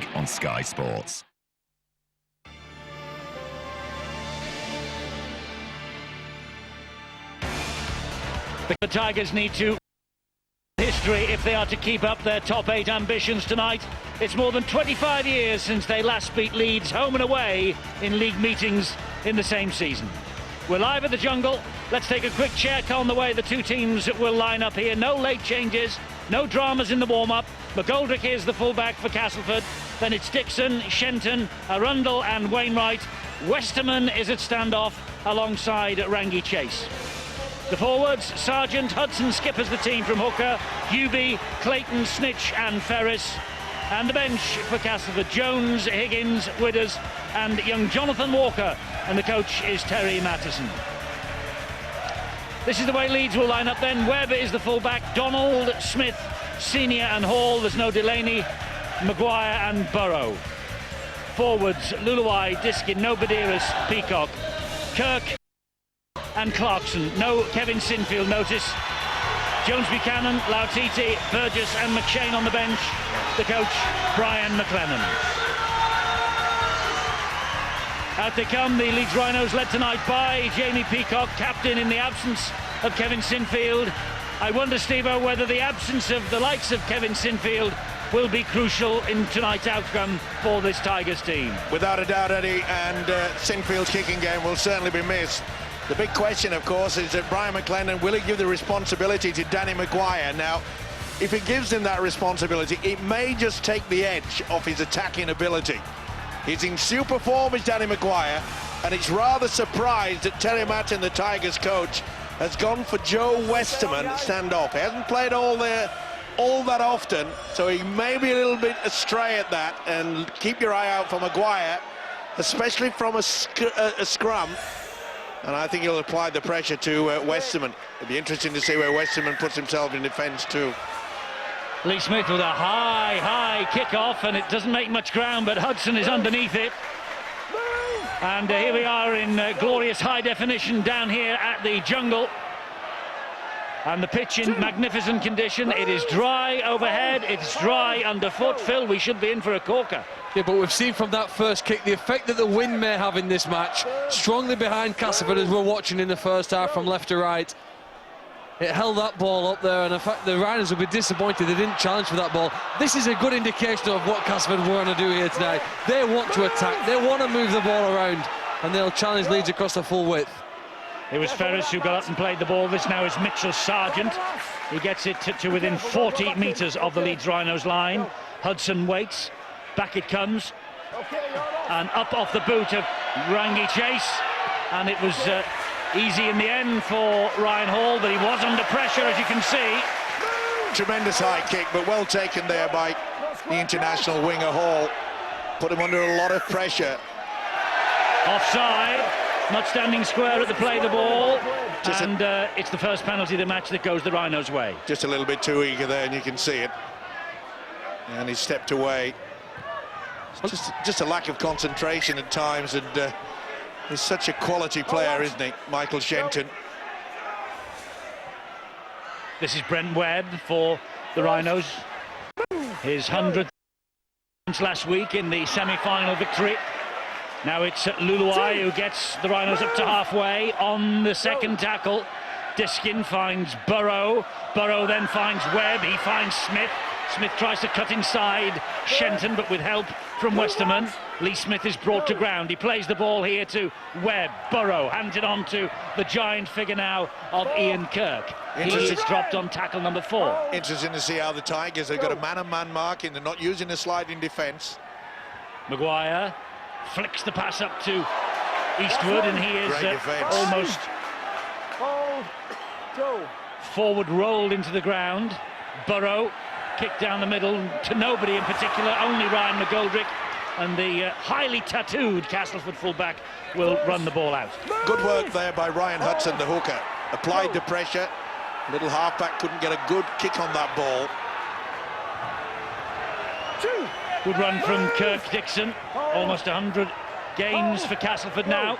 League on Sky Sports. The Tigers need to history if they are to keep up their top 8 ambitions tonight. It's more than 25 years since they last beat Leeds home and away in league meetings in the same season. We're live at the Jungle. Let's take a quick check on the way the two teams will line up here. No late changes, no dramas in the warm-up. McGoldrick is the fullback for Castleford. Then it's Dixon, Shenton, Arundel and Wainwright. Westerman is at standoff alongside Rangi Chase. The forwards, Sargent, Hudson skippers the team from hooker, Hubie, Clayton, Snitch and Ferris. And the bench for Castleford, Jones, Higgins, Widders and young Jonathan Walker. And the coach is Terry Mattison. This is the way Leeds will line up then. Webb is the fullback, Donald, Smith, Senior and Hall. There's no Delaney, Maguire and Burrow. Forwards, Luluai, Diskin, no Badiris, Peacock, Kirk and Clarkson. No Kevin Sinfield notice. Jones Buchanan, Lautiti, Burgess and McShane on the bench. The coach, Brian McLennan. Out they come, the Leeds Rhinos, led tonight by Jamie Peacock, captain in the absence of Kevin Sinfield. I wonder, Steve-O, whether the absence of the likes of Kevin Sinfield will be crucial in tonight's outcome for this Tigers team. Without a doubt, Eddie, and Sinfield's kicking game will certainly be missed. The big question, of course, is that Brian McLennan, will he give the responsibility to Danny Maguire? Now, if he gives him that responsibility, it may just take the edge off his attacking ability. He's in super form, is Danny Maguire, and it's rather surprised that Terry Matten, the Tigers coach, has gone for Joe Westerman standoff. He hasn't played all that often, so he may be a little bit astray at that, and keep your eye out for Maguire, especially from a scrum. And I think he'll apply the pressure to Westerman. It'll be interesting to see where Westerman puts himself in defence too. Lee Smith with a high kick-off, and it doesn't make much ground, but Hudson is underneath it. And here we are in glorious high definition down here at the Jungle. And the pitch in magnificent condition. It is dry overhead, it's dry underfoot. Phil, we should be in for a corker. Yeah, but we've seen from that first kick the effect that the wind may have in this match. Strongly behind Castleford, as we're watching in the first half from left to right. It held that ball up there, and in fact the Rhinos will be disappointed they didn't challenge for that ball. This is a good indication of what Castleford want to do here tonight. They want to attack, they want to move the ball around, and they'll challenge Leeds across the full width. It was Ferris who got up and played the ball. This now is Mitchell Sargent. He gets it to within 40 metres of the Leeds Rhinos line. Hudson waits. Back it comes. And up off the boot of Rangi Chase. And it was easy in the end for Ryan Hall, but he was under pressure, as you can see. Tremendous high kick, but well taken there by the international winger Hall. Put him under a lot of pressure. Offside. Not standing square at the play of the ball, and it's the first penalty of the match that goes the Rhinos' way. Just a little bit too eager there, and you can see it. And he stepped away. Just a lack of concentration at times, and he's such a quality player, isn't he, Michael Shenton? This is Brent Webb for the Rhinos. His 100th last week in the semi-final victory. Now it's Luluai who gets the Rhinos up to halfway on the second tackle. Diskin finds Burrow. Burrow then finds Webb. He finds Smith. Smith tries to cut inside Shenton, but with help from Westerman. Lee Smith is brought to ground. He plays the ball here to Webb. Burrow hands it on to the giant figure now of Ian Kirk. He is dropped on tackle number 4. Interesting to see how the Tigers have got a man-on-man marking. They're not using a sliding defence. Maguire flicks the pass up to Eastwood, and he is almost forward rolled into the ground. Burrow kicked down the middle to nobody in particular, only Ryan McGoldrick, and the highly tattooed Castleford fullback will run the ball out. Good work there by Ryan Hudson, the hooker. Applied the pressure. Little halfback couldn't get a good kick on that ball. Good run from Kirk Dixon. Almost 100 games for Castleford now.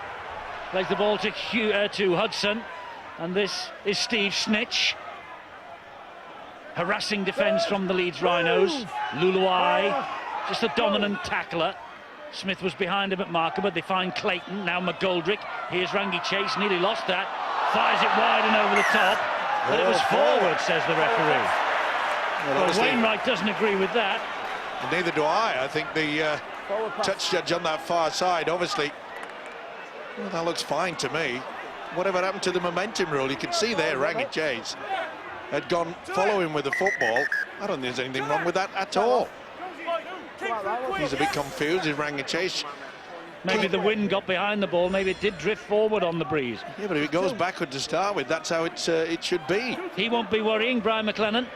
Plays the ball to Hudson. And this is Steve Snitch. Harassing defence from the Leeds Rhinos. Luluai just a dominant tackler. Smith was behind him at marker, but they find Clayton, now McGoldrick. Here's Rangi Chase, nearly lost that. Fires it wide and over the top, but it was forward, says the referee. Well, Wainwright doesn't agree with that. Neither do I. I think the touch judge on that far side, obviously, well, that looks fine to me. Whatever happened to the momentum rule? You can see there, Rangi Chase had gone following with the football. I don't think there's anything wrong with that at all. He's a bit confused, is Rangi Chase. Maybe the wind got behind the ball, maybe it did drift forward on the breeze. Yeah, but if it goes backward to start with, that's how it should be. He won't be worrying, Brian McLennan.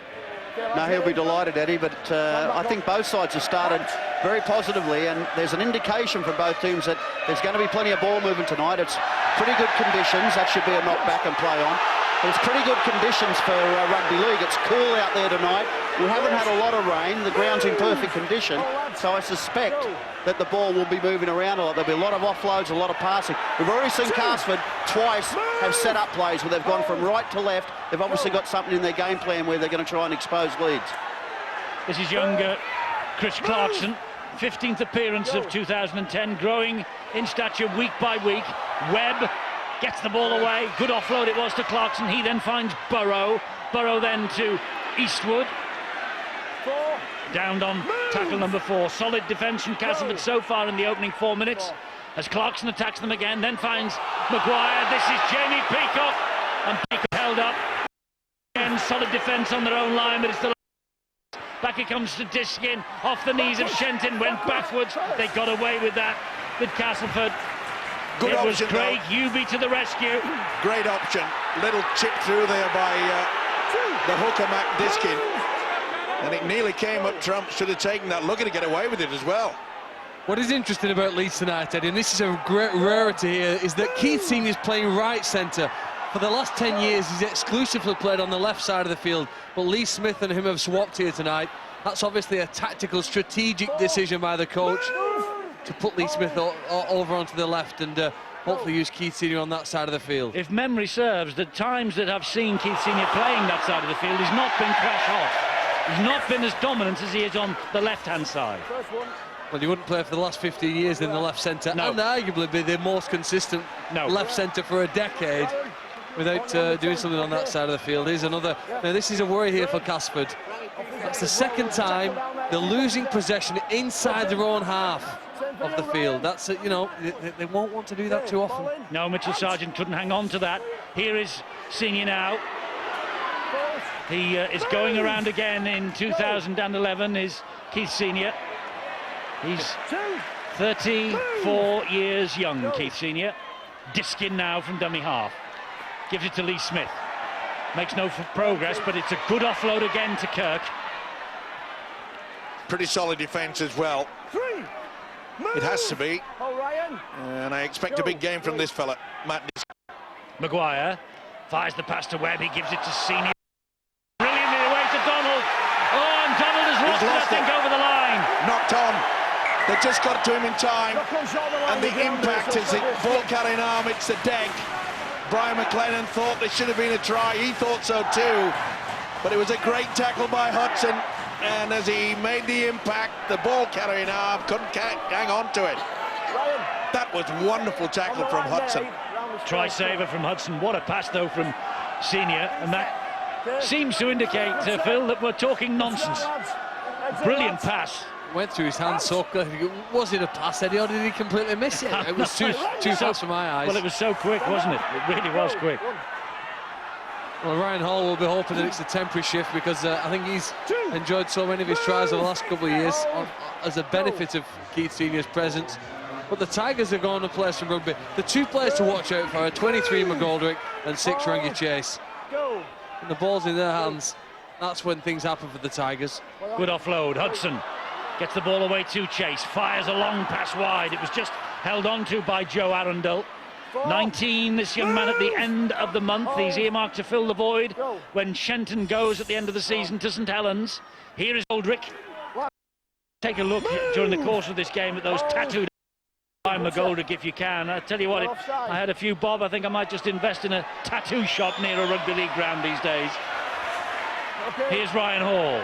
No, he'll be delighted, Eddie, but I think both sides have started very positively, and there's an indication from both teams that there's going to be plenty of ball movement tonight. It's pretty good conditions. That should be a knock back and play on. But it's pretty good conditions for rugby league. It's cool out there tonight. We haven't had a lot of rain. The ground's in perfect condition, so I suspect that the ball will be moving around a lot. There'll be a lot of offloads, a lot of passing. We've already seen Castleford twice have set up plays where they've gone from right to left. They've obviously got something in their game plan where they're going to try and expose Leeds. This is younger Chris Clarkson, 15th appearance of 2010, growing in stature week by week. Webb gets the ball away. Good offload it was to Clarkson. He then finds Burrow. Burrow then to Eastwood. Downed on tackle number 4. Solid defence from Castleford so far in the opening 4 minutes. As Clarkson attacks them again, then finds Maguire. This is Jamie Peacock. And Peacock held up. Again, solid defence on their own line, but it's the back it comes to Diskin. Off the knees of Shenton. Went backwards. They got away with that with Castleford. Good it option, was Craig Hewby to the rescue. Great option. Little chip through there by the hooker Mac Diskin. And it nearly came up trump. Should have taken that. Looking to get away with it as well. What is interesting about Leeds tonight, Eddie, and this is a great rarity here, is that Keith Senior is playing right centre. For the last 10 years, he's exclusively played on the left side of the field. But Lee Smith and him have swapped here tonight. That's obviously a tactical, strategic decision by the coach to put Lee Smith over onto the left and hopefully use Keith Senior on that side of the field. If memory serves, the times that I've seen Keith Senior playing that side of the field, he's not been crash hot. He's not been as dominant as he is on the left-hand side. Well, he wouldn't play for the last 15 years in the left centre, no. And arguably be the most consistent left centre for a decade without doing something on that side of the field. Here's another. Now, this is a worry here for Castleford. That's the second time they're losing possession inside their own half of the field. That's you know, they won't want to do that too often. No, Mitchell Sargent couldn't hang on to that. Here is Senior now. He is going around again in 2011, is Keith Senior. He's 34 years young, Keith Senior. Diskin now from dummy half. Gives it to Lee Smith. Makes no progress, but it's a good offload again to Kirk. Pretty solid defence as well. It has to be. And I expect a big game from this fella, Matt Diskin. Maguire fires the pass to Webb. He gives it to Senior. Brilliantly away to Donald. Oh, and Donald has lost it, I think, over the line. Knocked on. They just got to him in time. And the impact is the ball carrying arm hits the deck. Brian McLennan thought there should have been a try. He thought so too. But it was a great tackle by Hudson. And as he made the impact, the ball carrying arm couldn't hang on to it. That was wonderful tackle from Hudson. Try saver from Hudson. What a pass though from Senior, and that seems to indicate, Phil, that we're talking nonsense. Brilliant pass. Went through his hands so quick. Was it a pass, Eddie, or did he completely miss it? It was too fast for my eyes. Well, it was so quick, wasn't it? It really was quick. Well, Ryan Hall will be hoping that it's a temporary shift, because I think he's enjoyed so many of his tries over the last couple of years as a benefit of Keith Senior's presence. But the Tigers are going to play some rugby. The two players to watch out for are 23 McGoldrick and 6 Rangi Chase. And the ball's in their hands. That's when things happen for the Tigers. Good offload. Hudson gets the ball away to Chase. Fires a long pass wide. It was just held on to by Joe Arundel. 19, this young man at the end of the month. He's earmarked to fill the void when Shenton goes at the end of the season to St Helens. Here is Aldrich. Take a look during the course of this game at those tattooed by McGoldrick if you can. I tell you what, if I had a few bob, I think I might just invest in a tattoo shop near a rugby league ground these days. Here's Ryan Hall.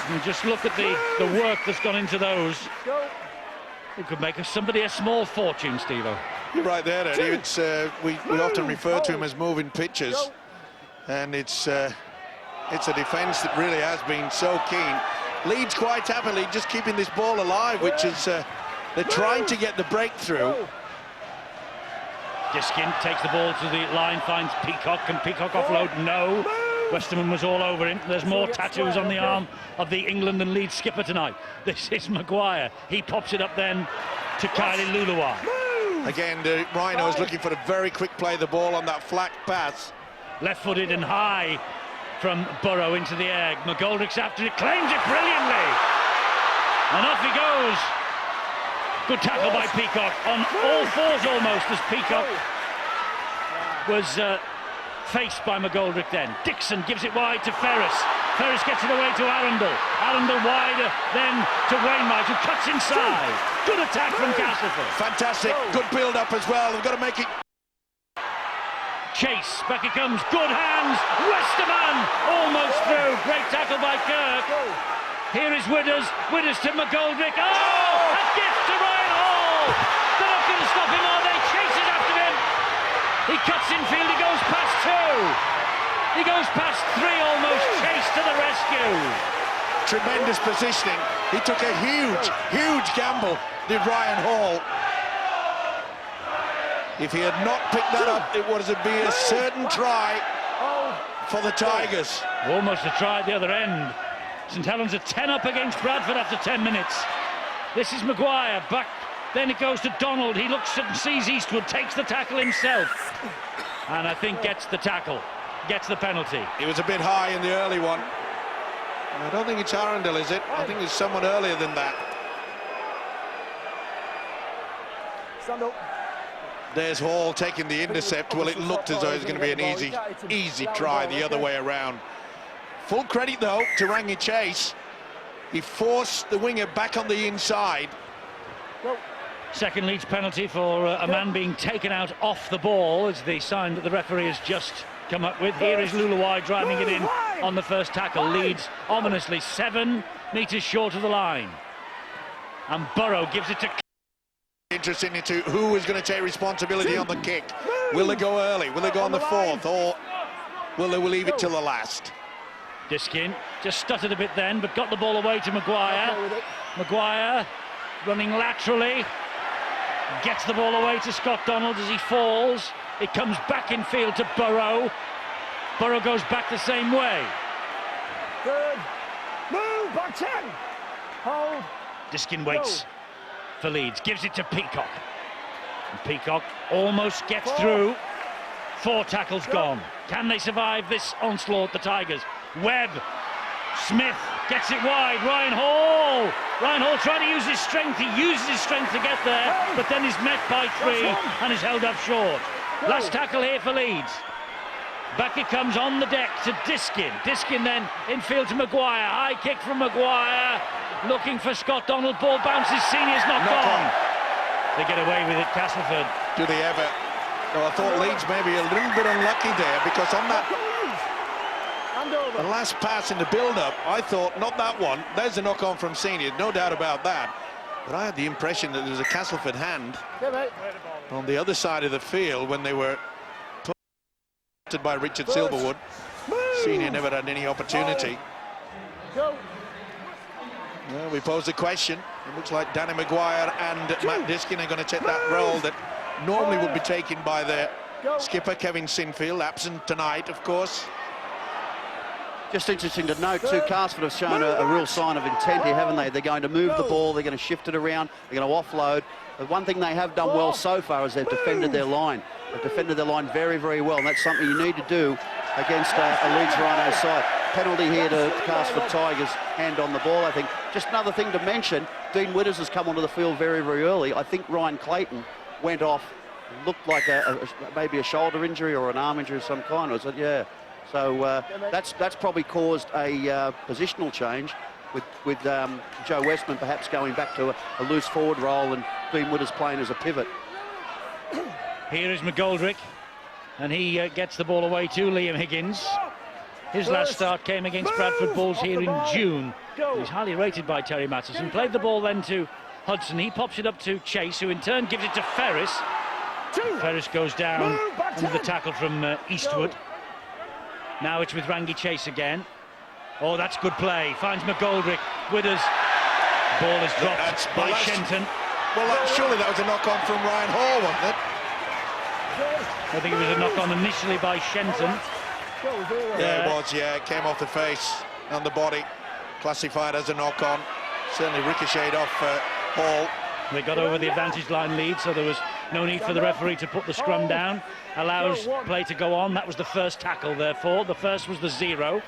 And just look at the work that's gone into those. It could make somebody a small fortune, Steve-O. You're right there, Eddie. It's, we often refer to him as moving pitches, and it's a defence that really has been so keen. Leeds quite happily just keeping this ball alive, which is they're trying to get the breakthrough. Diskin takes the ball to the line, finds Peacock. Can Peacock offload? No. Westerman was all over him. There's more tattoos on the arm of the England and Leeds skipper tonight. This is Maguire. He pops it up then to Kylie Luluwa. Again, the Rhinos looking for a very quick play of the ball on that flat pass. Left-footed and high from Burrow into the air. McGoldrick's after it, claims it brilliantly. And off he goes. Good tackle by Peacock, on all fours almost, as Peacock was faced by McGoldrick then. Dixon gives it wide to Ferris. Ferris gets it away to Arundel. Arundel wider then to Wainwright, who cuts inside. Good attack from Castleford. Fantastic, good build-up as well. They've got to make it. Chase, back it comes, good hands. Westerman almost through. Great tackle by Kirk. Here is Widders. Widders to McGoldrick. Oh, a gift to Ryan Hall. They're not going to stop him, are they? Chase is after him. He cuts infield, he goes past two. He goes past three almost. Chase to the rescue. Tremendous positioning. He took a huge gamble, did Ryan Hall. If he had not picked that up, it would be a certain try for the Tigers. Almost a try at the other end. St Helens are 10 up against Bradford after 10 minutes. This is Maguire, back, then it goes to Donald. He looks and sees Eastwood, takes the tackle himself. And I think gets the tackle, gets the penalty. He was a bit high in the early one. I don't think it's Arundel, is it? I think it's someone earlier than that. Stand up. There's Hall taking the intercept. Well, it looked as though it was going to be an easy try the other way around. Full credit, though, to Rangi Chase. He forced the winger back on the inside. Second Leeds penalty for a man being taken out off the ball is the sign that the referee has just come up with. Here is Luluwai driving it in on the first tackle. Leeds ominously 7 metres short of the line. And Burrow gives it to... Interesting into who is going to take responsibility on the kick. Will they go early? Will they go on the fourth? Or will they leave it till the last? Diskin just stuttered a bit then, but got the ball away to Maguire. Maguire running laterally. Gets the ball away to Scott Donald as he falls. It comes back in field to Burrow. Burrow goes back the same way. Good. Move, back 10. Hold. Diskin waits for Leeds, gives it to Peacock. And Peacock almost gets through. 4 tackles gone. Can they survive this onslaught, the Tigers? Webb, Smith gets it wide. Ryan Hall trying to use his strength. He uses his strength to get there, but then is met by 3 and is held up short. Last tackle here for Leeds. Back it comes on the deck to Diskin. Diskin then infield to Maguire. High kick from Maguire. Looking for Scott Donald. Ball bounces. Senior's not gone. They get away with it, Castleford. Do they ever? No, I thought Leeds maybe a little bit unlucky there, because on that the last pass in the build-up, I thought, not that one. There's a knock-on from Senior, no doubt about that. But I had the impression that there was a Castleford hand on the other side of the field when they were put by Richard Silverwood. Senior never had any opportunity. Well, we pose the question. It looks like Danny Maguire and Matt Diskin are going to take that role that normally would be taken by their skipper, Kevin Sinfield, absent tonight, of course. Just interesting to note too, Castleford have shown a real sign of intent here, haven't they? They're going to move the ball, they're going to shift it around, they're going to offload. The one thing they have done well so far is they've defended their line. They've defended their line very, very well, and that's something you need to do against a Leeds Rhino side. Penalty here to Castleford Tigers, hand on the ball, I think. Just another thing to mention, Dean Widders has come onto the field very, very early. I think Ryan Clayton went off, looked like maybe a shoulder injury or an arm injury of some kind, was it? Yeah. So that's probably caused a positional change with Joe Westman perhaps going back to a loose forward role and Dean Widders playing as a pivot. Here is McGoldrick, and he gets the ball away to Liam Higgins. His last start came against Bradford Bulls here in June. He's highly rated by Terry Mattison. Played the ball then to Hudson. He pops it up to Chase, who in turn gives it to Ferris. Ferris goes down under the tackle from Eastwood. Now it's with Rangi Chase again. Oh, that's good play. Finds McGoldrick. Withers. Ball is dropped by Shenton. Well, surely that was a knock-on from Ryan Hall, wasn't it? I think it was a knock-on initially by Shenton. Yeah, it was, yeah. It came off the face and the body. Classified as a knock-on. Certainly ricocheted off Hall. They got over the advantage line lead, so there was no need for the referee to put the scrum down. Allows play to go on. That was the first tackle, therefore. The first was the 0.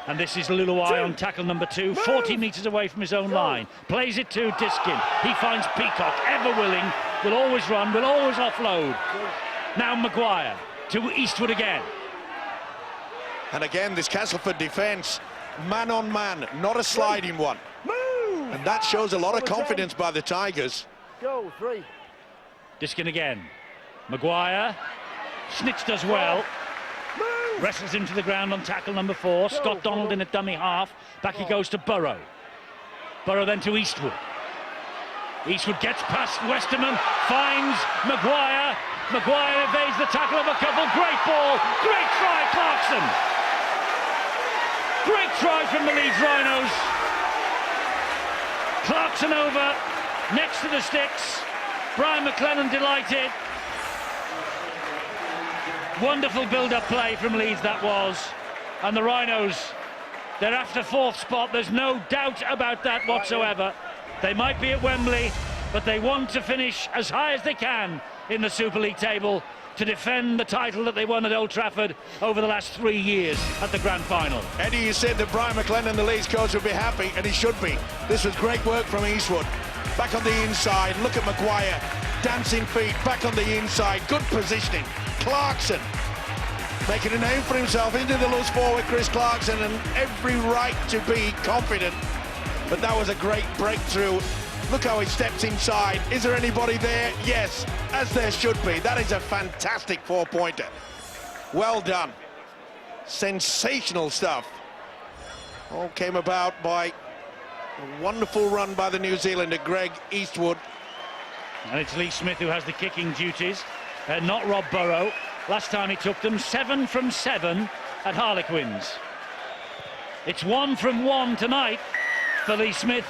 And this is Luluai on tackle number 2, 40 metres away from his own line. Plays it to Diskin. He finds Peacock, ever willing, will always run, will always offload. Now Maguire to Eastwood again. And again, this Castleford defence, man on man, not a sliding one. And that shows a lot of confidence by the Tigers. Go, 3. Diskin again. Maguire. Snitch does well. Wrestles him to the ground on tackle number 4. Scott Donald in a dummy half. Back he goes to Burrow. Burrow then to Eastwood. Eastwood gets past Westerman, finds Maguire. Maguire evades the tackle of a couple. Great ball. Great try, Clarkson. Great try from the Leeds Rhinos. Clarkson over, next to the sticks. Brian McLennan delighted. Wonderful build-up play from Leeds, that was. And the Rhinos, they're after 4th spot. There's no doubt about that whatsoever. They might be at Wembley, but they want to finish as high as they can in the Super League table to defend the title that they won at Old Trafford over the last 3 years at the Grand Final. Eddie, you said that Brian McLennan, the Leeds coach, would be happy, and he should be. This was great work from Eastwood. Back on the inside, look at Maguire. Dancing feet, back on the inside, good positioning. Clarkson making a name for himself into the loose forward, Chris Clarkson, and every right to be confident. But that was a great breakthrough. Look how he steps inside. Is there anybody there? Yes, as there should be. That is a fantastic 4-pointer. Well done. Sensational stuff. All came about by a wonderful run by the New Zealander, Greg Eastwood. And it's Lee Smith who has the kicking duties, not Rob Burrow. Last time he took them 7 from 7 at Harlequins. It's 1 from 1 tonight for Lee Smith.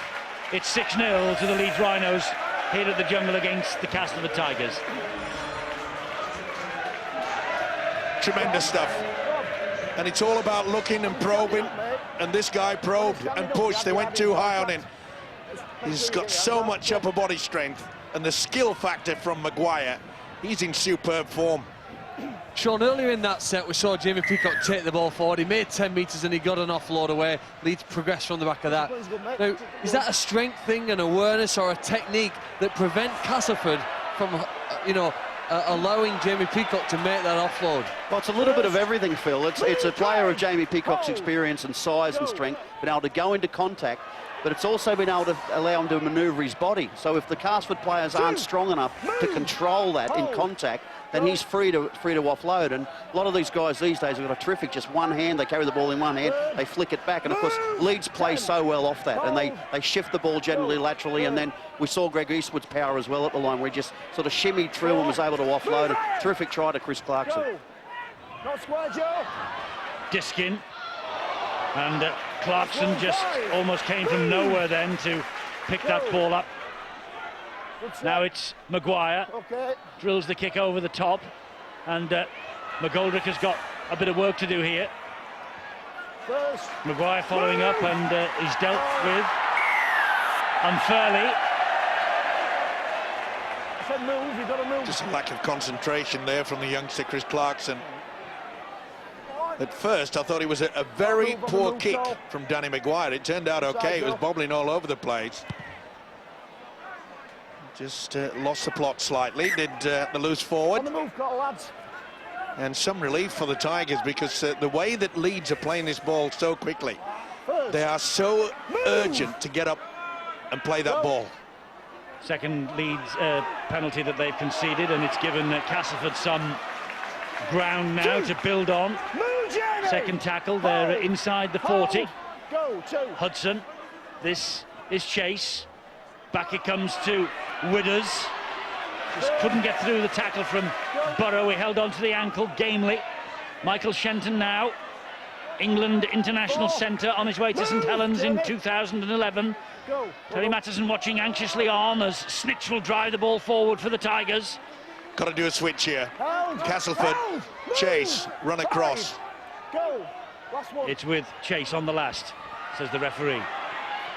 It's 6-0 to the Leeds Rhinos here at the Jungle against the Castleford Tigers. Tremendous stuff. And it's all about looking and probing. And this guy probed and pushed. They went too high on him. He's got so much upper body strength. And the skill factor from Maguire, he's in superb form. Sean, earlier in that set, we saw Jamie Peacock take the ball forward. He made 10 metres and he got an offload away. Leeds progressed from the back of that. Now, is that a strength thing, an awareness, or a technique that prevent Castleford from, allowing Jamie Peacock to make that offload? Well, it's a little bit of everything, Phil. It's a player of Jamie Peacock's experience and size and strength, been able to go into contact, but it's also been able to allow him to manoeuvre his body. So if the Castleford players aren't strong enough to control that in contact, then he's free to offload. And a lot of these guys these days have got a terrific, just one hand, they carry the ball in one hand, they flick it back. And of course, Leeds play so well off that, and they shift the ball generally laterally. And then we saw Greg Eastwood's power as well at the line, where he just sort of shimmied through and was able to offload. A terrific try to Chris Clarkson. Not square, Joe. Diskin. And Clarkson just almost came from nowhere then to pick that ball up. Now it's Maguire. Drills the kick over the top. And McGoldrick has got a bit of work to do here. Maguire following up, and he's dealt with unfairly. I said move, you've got to move. Just a lack of concentration there from the youngster Chris Clarkson. At first, I thought it was a very poor kick from Danny Maguire. It turned out okay. It was bobbling all over the place. Just lost the plot slightly. Did the loose forward. On the move, lads. And some relief for the Tigers, because the way that Leeds are playing this ball so quickly, they are so urgent to get up and play that ball. Second Leeds penalty that they've conceded, and it's given Castleford some ground now to build on. Second tackle, they're inside the 40. Go, 2. Hudson, this is Chase. Back it comes to Withers. Just couldn't get through the tackle from Burrow. He held on to the ankle gamely. Michael Shenton now, England international centre, on his way to St Helens in 2011. Terry Matterson watching anxiously on as Snitch will drive the ball forward for the Tigers. Got to do a switch here. Castleford, Chase, run across. Go. Last one. It's with Chase on the last, says the referee.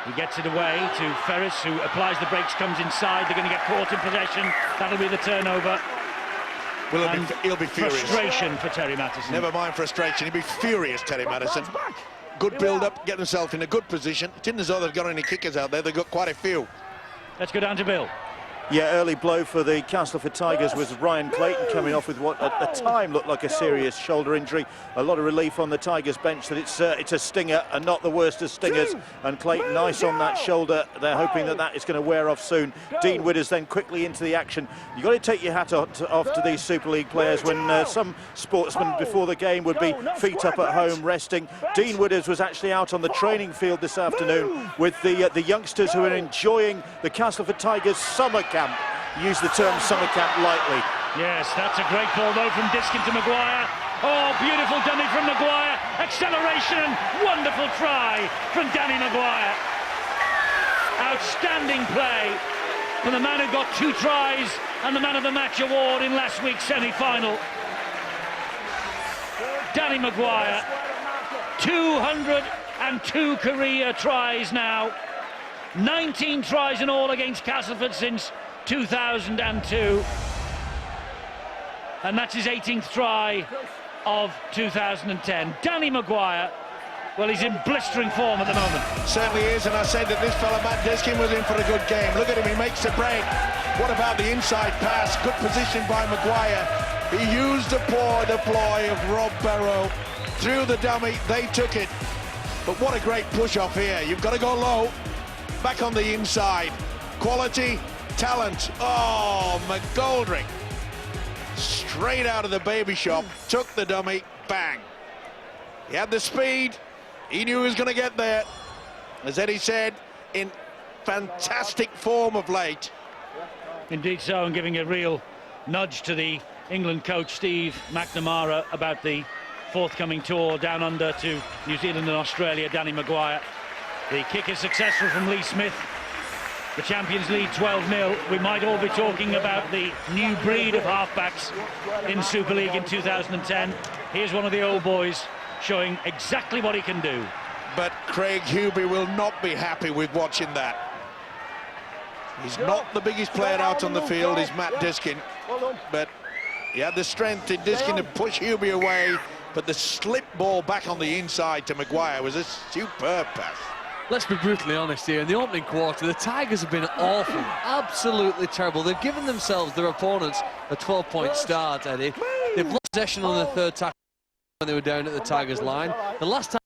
He gets it away to Ferris, who applies the brakes, comes inside. They're going to get caught in possession. That'll be the turnover. Well, he'll be furious. Frustration for Terry Matterson. Never mind frustration, he'll be furious, Terry Matterson. Good build-up, get themselves in a good position. It isn't as though they've got any kickers out there, they've got quite a few. Let's go down to Bill. Yeah, early blow for the Castleford Tigers was Ryan Clayton coming off with what at the time looked like a serious shoulder injury. A lot of relief on the Tigers bench that it's a stinger and not the worst of stingers. And Clayton nice on that shoulder. They're hoping that is going to wear off soon. Dean Withers then quickly into the action. You've got to take your hat off to these Super League players when some sportsmen before the game would be feet up at home resting. Dean Withers was actually out on the training field this afternoon with the youngsters who are enjoying the Castleford Tigers summer camp. Use the term summer camp lightly. Yes, that's a great ball though from Diskin to Maguire. Oh, beautiful dummy from Maguire. Acceleration and wonderful try from Danny Maguire. Outstanding play from the man who got 2 tries and the man of the match award in last week's semi-final. Danny Maguire, 202 career tries now. 19 tries in all against Castleford since 2002, and that's his 18th try of 2010. Danny Maguire, well, he's in blistering form at the moment. Certainly is, and I said that this fella Matt Diskin was in for a good game. Look at him, he makes a break. What about the inside pass? Good position by Maguire. He used the ploy of Rob Barrow. Through the dummy, they took it. But what a great push-off here. You've got to go low. Back on the inside. Quality, talent. Oh, McGoldrick. Straight out of the baby shop. Took the dummy. Bang. He had the speed. He knew he was going to get there. As Eddie said, in fantastic form of late. Indeed so, and giving a real nudge to the England coach Steve McNamara about the forthcoming tour down under to New Zealand and Australia. Danny Maguire. The kick is successful from Lee Smith. The champions lead 12-0. We might all be talking about the new breed of halfbacks in Super League in 2010. Here's one of the old boys showing exactly what he can do. But Craig Hubie will not be happy with watching that. He's not the biggest player out on the field, he's Matt Diskin. But he had the strength in Diskin to push Hubie away. But the slip ball back on the inside to Maguire was a superb pass. Let's be brutally honest here. In the opening quarter, the Tigers have been awful, absolutely terrible. They've given themselves, their opponents, a 12-point start, Eddie. They've lost possession on the third tackle when they were down at the Tigers' line. The last time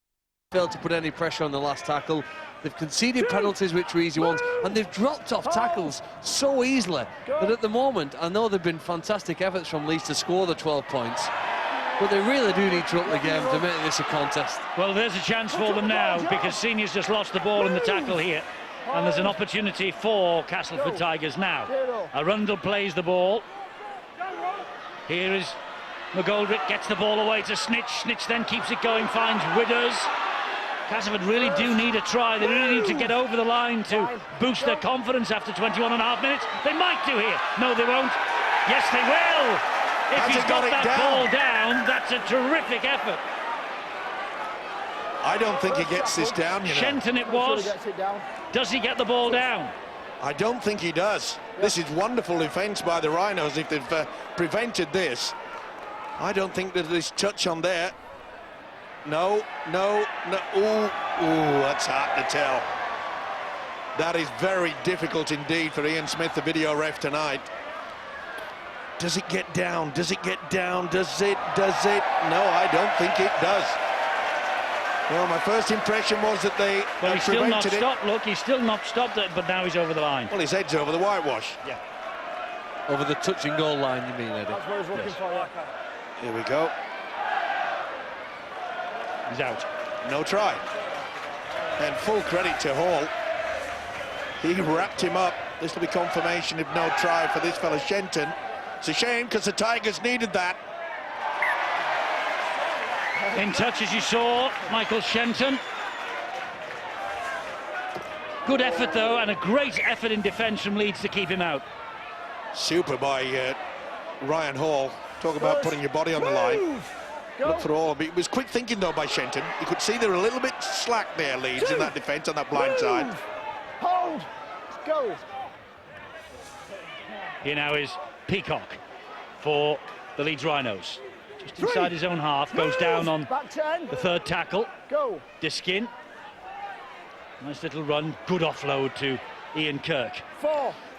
they failed to put any pressure on the last tackle. They've conceded penalties, which were easy ones, and they've dropped off tackles so easily that at the moment, I know there have been fantastic efforts from Leeds to score the 12 points. But they really do need to up the game to make this a contest. Well, there's a chance for them now because Senior's just lost the ball in the tackle here. And there's an opportunity for Castleford Tigers now. Arundel plays the ball. Here is McGoldrick, gets the ball away to Snitch. Snitch then keeps it going, finds Withers. Castleford really do need a try. They really need to get over the line to boost their confidence after 21.5 minutes. They might do here. No, they won't. Yes, they will. If he's got that ball down, that's a terrific effort. I don't think he gets this down, you know. Shenton it was. Does he get the ball down? I don't think he does. This is wonderful defence by the Rhinos if they've prevented this. I don't think that there's touch on there. No. Ooh, that's hard to tell. That is very difficult indeed for Ian Smith, the video ref tonight. Does it get down? Does it get down? Does it? No, I don't think it does. Well, my first impression was that they well, he's still not prevented it. stopped. Look, he's still not stopped it, but now he's over the line. Well, his head's over the whitewash. Yeah. Over the touch and goal line, you mean, Eddie? That's what he's looking for, yeah. Here we go. He's out. No try. And full credit to Hall. He wrapped him up. This will be confirmation of no try for this fella Shenton. It's a shame because the Tigers needed that. In touch, as you saw, Michael Shenton. Good effort, though, and a great effort in defence from Leeds to keep him out. Super by Ryan Hall. Talk about putting your body on the line. Look for all. It was quick thinking, though, by Shenton. You could see they were a little bit slack there, Leeds, in that defence on that blind side. Hold. Go. Here now is Peacock for the Leeds Rhinos. Just inside his own half, goes down on the third tackle. Go. Diskin. Nice little run, good offload to Ian Kirk. 4.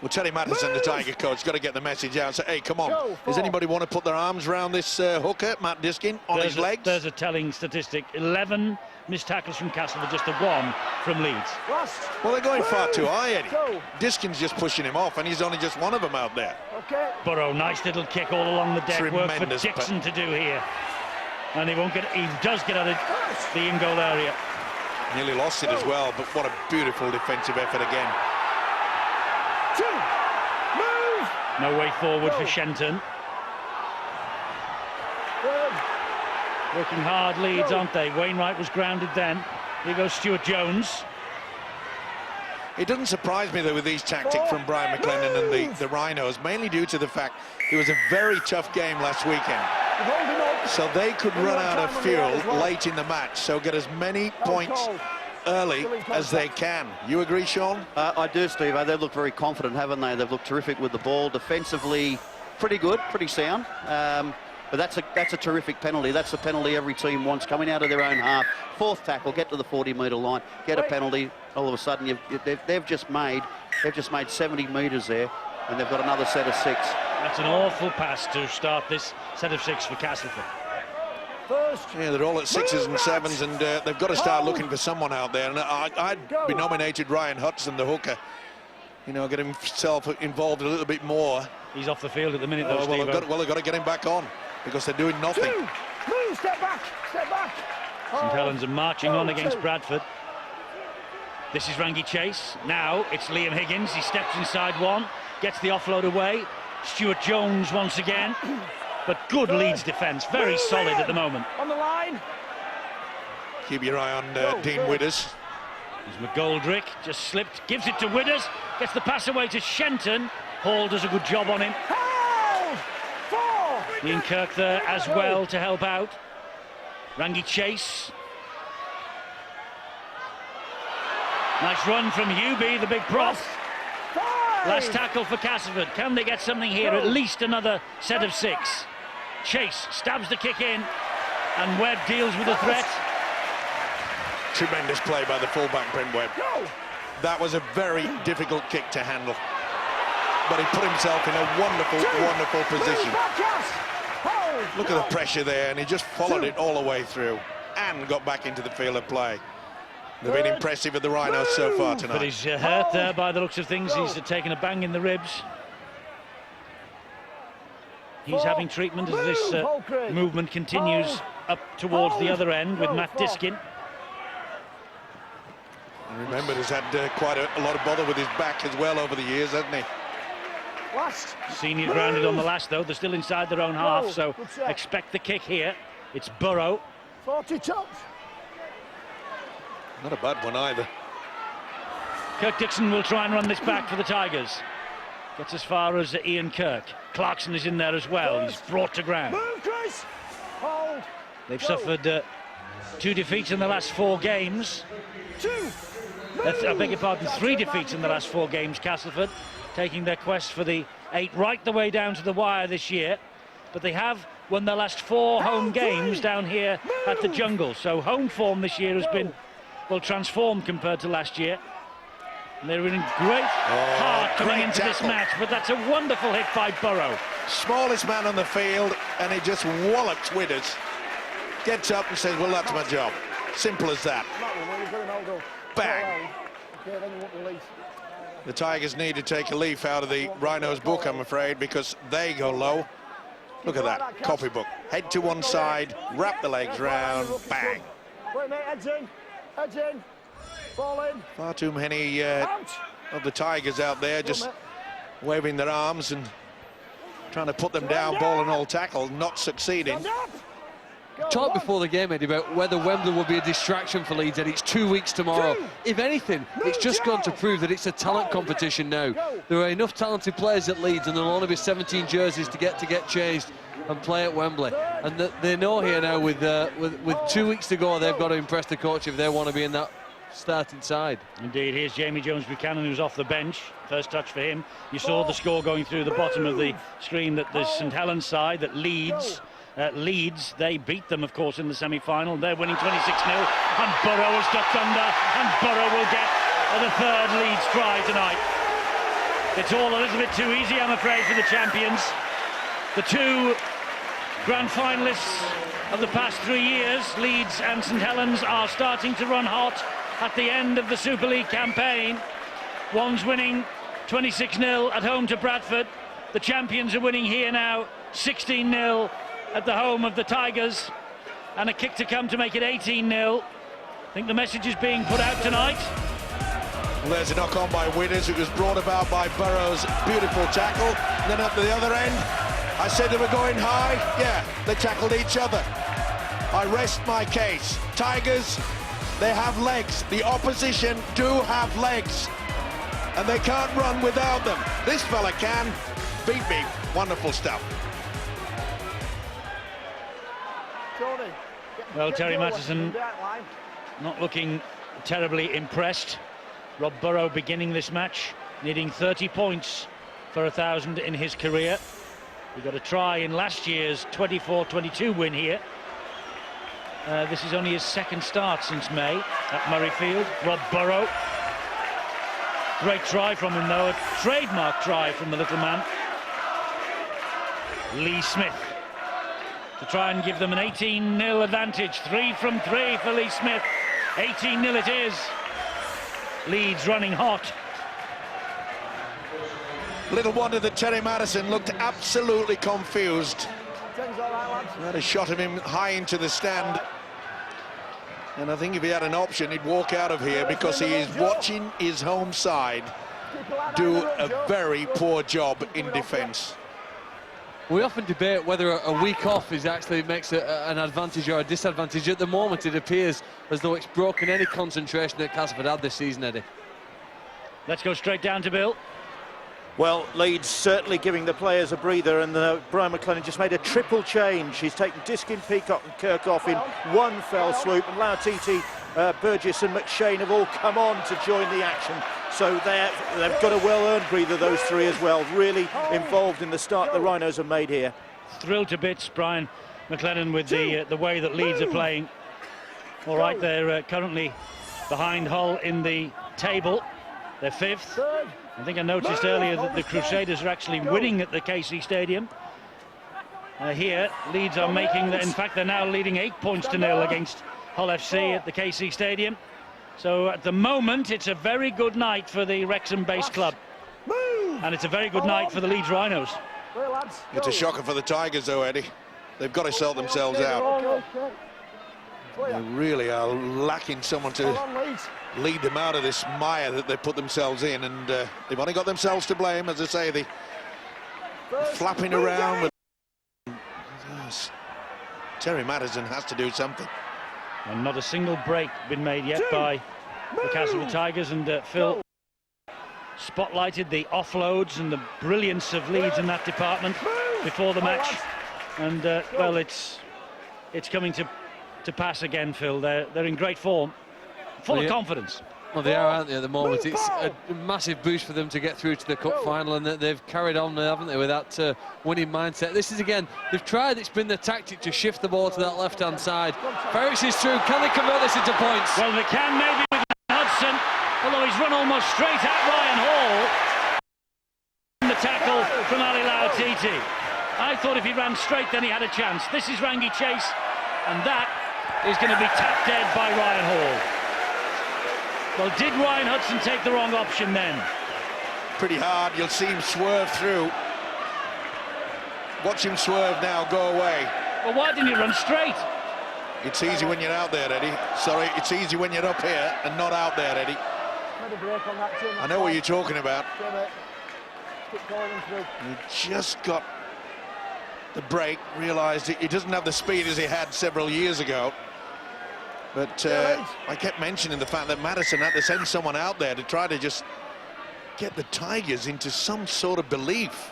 Well, Terry Maddison, the Tiger coach, got to get the message out. Say, hey, come on. Does anybody want to put their arms around this hooker, Matt Diskin, on his legs? There's a telling statistic. 11 missed tackles from Castleford, just the 1 from Leeds. Last. Well, they're going far too high, Eddie. Go. Diskin's just pushing him off, and he's only just one of them out there. Okay. Burrow, nice little kick all along the deck. Work for Tremendous Dixon to do here. And he does get out of the in-goal area. Nearly lost it as well, but what a beautiful defensive effort again. 2. Move. No way forward for Shenton. Working hard, Leeds, aren't they? Wainwright was grounded then. Here goes Stuart Jones. It doesn't surprise me, though, with these tactics from Brian McLennan and the Rhinos, mainly due to the fact it was a very tough game last weekend. So they could run out of fuel late in the match, so get as many points early as they can. You agree, Sean? I do, Steve. They've looked very confident, haven't they? They've looked terrific with the ball. Defensively, pretty good, pretty sound. But that's a terrific penalty. That's a penalty every team wants, coming out of their own half. Fourth tackle, get to the 40-metre line, get a penalty. All of a sudden, they've just made 70 metres there, and they've got another set of 6. That's an awful pass to start this set of 6 for Castleford. Yeah, they're all at 6s and 7s, and they've got to start looking for someone out there. And I'd be nominated Ryan Hudson, the hooker. You know, get himself involved a little bit more. He's off the field at the minute, though, well, they've got to get him back on, because they're doing nothing. 2. Move. Step back. Step back. St Helens are marching on against Bradford. This is Rangi Chase. Now it's Liam Higgins. He steps inside one, gets the offload away. Stuart Jones once again. But good Leeds defence, very solid at the moment. On the line. Keep your eye on Dean Widders. There's McGoldrick, just slipped, gives it to Widders, gets the pass away to Shenton. Hall does a good job on him. Hold. 4. Ian Kirk there as well to help out. Rangi Chase. Nice run from Hubie, the big prop. 5. Last tackle for Castleford. Can they get something here? At least another set of 6. Chase stabs the kick in, and Webb deals with the threat. Tremendous play by the fullback, Brent Webb. Go. That was a very difficult kick to handle, but he put himself in a wonderful, wonderful position. Look at the pressure there, and he just followed it all the way through and got back into the field of play. They've been impressive with the Rhinos so far tonight. But he's hurt there by the looks of things. He's taken a bang in the ribs. He's having treatment as this movement continues up towards the other end with Matt Diskin. And remember, he's had quite a lot of bother with his back as well over the years, hasn't he? Last. Senior grounded on the last, though. They're still inside their own half, so expect the kick here. It's Burrow. 40 tops. Not a bad one either. Kirk Dixon will try and run this back for the Tigers. Gets as far as Ian Kirk. Clarkson is in there as well. He's brought to ground. Move, Chris. Hold. They've suffered 2 defeats in the last 4 games. 2. I beg your pardon, 3 defeats in the last 4 games, Castleford, taking their quest for the 8 right the way down to the wire this year. But they have won their last 4 home games down here at the Jungle. So home form this year has been, well, transformed compared to last year. And they're in great heart coming into this match, but that's a wonderful hit by Burrow. Smallest man on the field, and he just wallops Widders. Gets up and says, well, that's my job. Simple as that. Bang. The Tigers need to take a leaf out of the Rhinos book, I'm afraid, because they go low. Look at that, copybook. Head to one side, wrap the legs round, bang. Wait, mate, heads in. Heads in. Ball in. Far too many Out. of the Tigers out there just mate. waving their arms and trying to put them down, ball and all tackle, not succeeding. Stand up. Go, Talked one. before the game, Eddie, about whether Wembley will be a distraction for Leeds, and it's 2 weeks tomorrow. If anything, it's just gone to prove that it's a talent competition now. There are enough talented players at Leeds, and there'll only be 17 jerseys to get changed and play at Wembley. And they know here now, with 2 weeks to go, they've got to impress the coach if they want to be in that starting side. Indeed, here's Jamie Jones-Buchanan, who's off the bench. First touch for him. You saw the score going through the bottom of the screen, that the St Helens side, that Leeds, they beat them, of course, in the semi-final. They're winning 26-0, and Burrow has ducked under, and Burrow will get the third Leeds try tonight. It's all a little bit too easy, I'm afraid, for the champions. The two grand finalists of the past 3 years, Leeds and St Helens, are starting to run hot at the end of the Super League campaign. One's winning 26-0 at home to Bradford. The champions are winning here now 16-0 at the home of the Tigers, and a kick to come to make it 18-0. I think the message is being put out tonight. Well, there's a knock on by Winners. It was brought about by Burrow's beautiful tackle. And then up to the other end, I said they were going high. Yeah, they tackled each other. I rest my case. Tigers, they have legs. The opposition do have legs, and they can't run without them. This fella can. Beat me. Wonderful stuff. Tony, Well, Terry going. Mattison Back line. not looking terribly impressed. Rob Burrow beginning this match, needing 30 points for 1,000 in his career. He got a try in last year's 24-22 win here. This is only his second start since May at Murrayfield. Rob Burrow. Great try from him, though, a trademark try from the little man. Lee Smith to try and give them an 18-0 advantage. 3 from 3 for Lee Smith. 18-0 it is. Leeds running hot. Little wonder that Terry Mattison looked absolutely confused. Things all right, lads. They had a shot of him high into the stand. And I think if he had an option, he'd walk out of here, because he is watching his home side do a very poor job in defence. We often debate whether a week off actually makes an advantage or a disadvantage. At the moment, it appears as though it's broken any concentration that Castleford had this season, Eddie. Let's go straight down to Bill. Well, Leeds certainly giving the players a breather, and Brian McLennan just made a triple change. He's taken Diskin, Peacock and Kirk off in one fell swoop, and Lautiti, Burgess and McShane have all come on to join the action. So they've got a well-earned breather, those three as well, really involved in the start the Rhinos have made here. Thrilled to bits, Brian McLennan, with the way that Leeds are playing. All right, they're currently behind Hull in the table. They're 5th. I think I noticed earlier that the Crusaders are actually winning at the KC Stadium. Here, Leeds are making, in fact, they're now leading 8 points to 0 against Hull FC at the KC Stadium. So at the moment, it's a very good night for the Wrexham-based club. And it's a very good night for the Leeds Rhinos. It's a shocker for the Tigers, though, Eddie. They've got to sort themselves out. They really are lacking someone to lead them out of this mire that they've put themselves in, and they've only got themselves to blame. As I say, the flapping around. Yes. Terry Mattison has to do something. And not a single break been made yet by the Castleford Tigers, and Phil spotlighted the offloads and the brilliance of Leeds in that department before the match, and well, it's coming to pass again, Phil. They're in great form, full of confidence. Well, they are, aren't they, at the moment? It's a massive boost for them to get through to the cup final, and they've carried on, haven't they, with that winning mindset. This is, again, they've tried, it's been the tactic to shift the ball to that left-hand side. Ferris is through. Can they convert this into points? Well, they can maybe with Hudson, although he's run almost straight at Ryan Hall. The tackle from Ali Lautiti. I thought if he ran straight, then he had a chance. This is Rangi Chase, and that is going to be tapped dead by Ryan Hall. Well, did Ryan Hudson take the wrong option then? Pretty hard. You'll see him swerve through. Watch him swerve now, go away. Well, why didn't he run straight? It's easy when you're out there, Eddie. Sorry, it's easy when you're up here and not out there, Eddie. Made a break on that, Jim. I know what you're talking about. Keep going through. He just got the break, realised he doesn't have the speed as he had several years ago. But I kept mentioning the fact that Madison had to send someone out there to try to just get the Tigers into some sort of belief.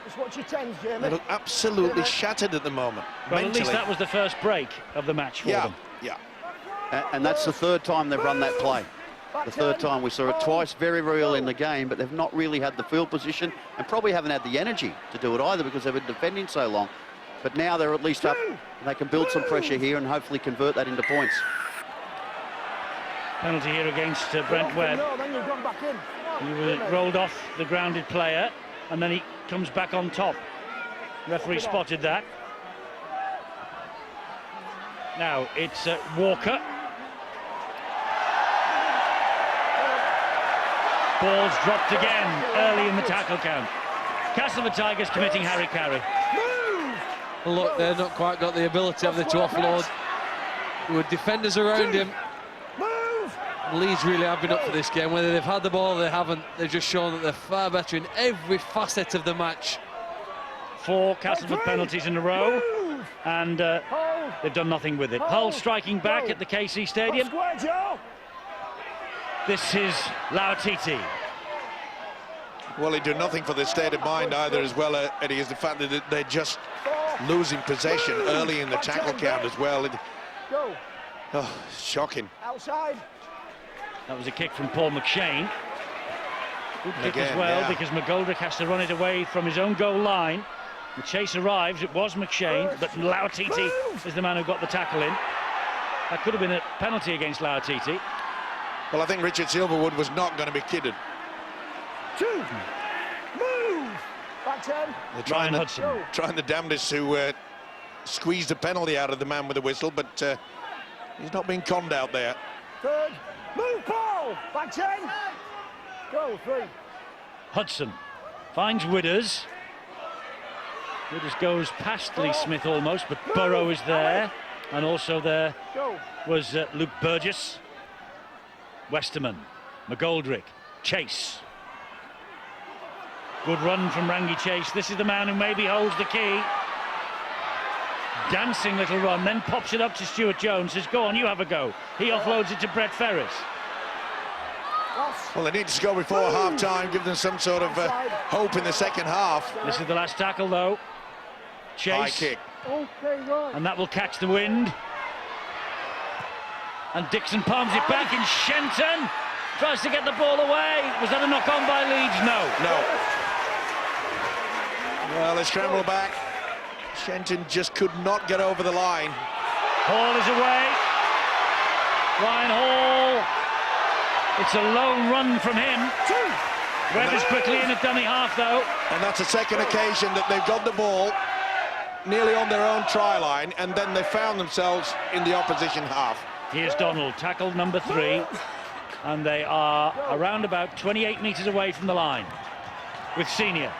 Just watch your tens, Jamie. They look absolutely shattered at the moment. Well, mentally. at least that was the first break of the match for them. Yeah. And that's the third time they've run that play. The third time. We saw it twice very early in the game, but they've not really had the field position and probably haven't had the energy to do it either because they've been defending so long. But now they're at least up. They can build some pressure here and hopefully convert that into points. Penalty here against Brent Webb. No, then you've gone back in. He was rolled off the grounded player and then he comes back on top. Referee spotted that. Now it's Walker. Ball's dropped again early in the tackle count. Castleford Tigers committing Harry Carey. Look, they've not quite got the ability, have they, to offload. There were defenders around him. Leeds really have been up for this game. Whether they've had the ball or they haven't, they've just shown that they're far better in every facet of the match. 4 Castleford penalties in a row, and they've done nothing with it. Hull striking back at the KC Stadium. This is Lauatiti. Well, he did nothing for the state of mind either as well, Eddie, is the fact that they're just losing possession early in the tackle count as well. Oh, shocking. Outside. That was a kick from Paul McShane. Good kick Again, as well, yeah. because McGoldrick has to run it away from his own goal line. The chase arrives, it was McShane, but Lauatiti is the man who got the tackle in. That could have been a penalty against Lauatiti. Well, I think Richard Silverwood was not going to be kidded. Move! Back 10. They're trying the damnedest to squeeze the penalty out of the man with the whistle, but he's not being conned out there. Third. Move, Paul! Back 10. Go, 3. Hudson finds Widders. Widders goes past Lee Smith almost, but Burrow is there. And also there was Luke Burgess. Westerman, McGoldrick, Chase. Good run from Rangi Chase. This is the man who maybe holds the key. Dancing little run, then pops it up to Stuart Jones, says, go on, you have a go. He offloads it to Brett Ferris. Well, they need to score before half-time, give them some sort of hope in the second half. This is the last tackle, though. Chase. High kick. And that will catch the wind. And Dixon palms it back in. Shenton tries to get the ball away. Was that a knock-on by Leeds? No. Well, they scramble back. Shenton just could not get over the line. Hall is away. Ryan Hall. It's a lone run from him. Webb is quickly in at dummy half, though. And that's the second occasion that they've got the ball nearly on their own try line, and then they found themselves in the opposition half. Here's Donald, tackle number 3, and they are around about 28 metres away from the line with Senior.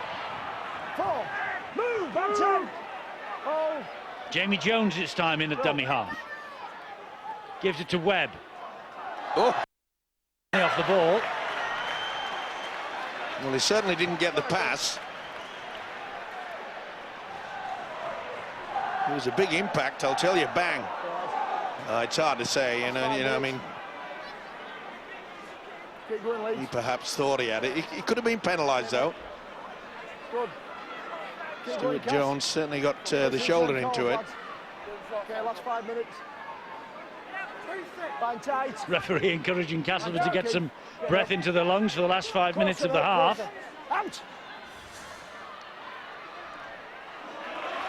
4. Move, back 10. Oh. Jamie Jones this time in at dummy half. Gives it to Webb. Oh. Off the ball. Well, he certainly didn't get the pass. It was a big impact, I'll tell you, bang. It's hard to say, you know, I mean, he perhaps thought he had it. He could have been penalised, though. Good. Stuart Jones certainly got the shoulder into it. Okay, last 5 minutes. Bind tight. Referee encouraging Castleford to get some breath into their lungs for the last 5 minutes of the half. Out.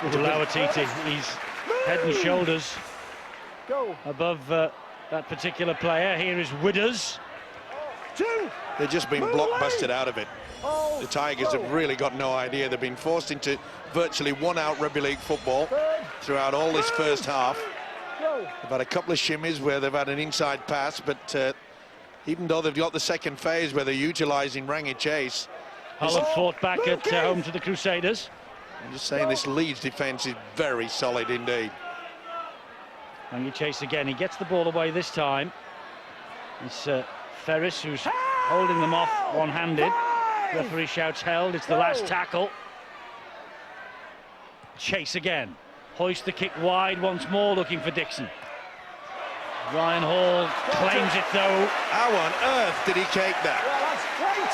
Lauatiti, he's head and shoulders above that particular player. Here is Widders. They've just been blockbusted out of it. The Tigers have really got no idea. They've been forced into virtually one-out rugby league football throughout all this first half. They've had a couple of shimmies where they've had an inside pass, but even though they've got the second phase where they're utilising Rangi Chase. Hull have fought back at home to the Crusaders. I'm just saying this Leeds defence is very solid indeed. Rangy Chase again. He gets the ball away this time. It's Ferris who's holding them off one-handed. Referee shouts held. It's the last tackle. Chase again. Hoist the kick wide once more, looking for Dixon. Ryan Hall claims it though. How on earth did he take that? Well, that's great.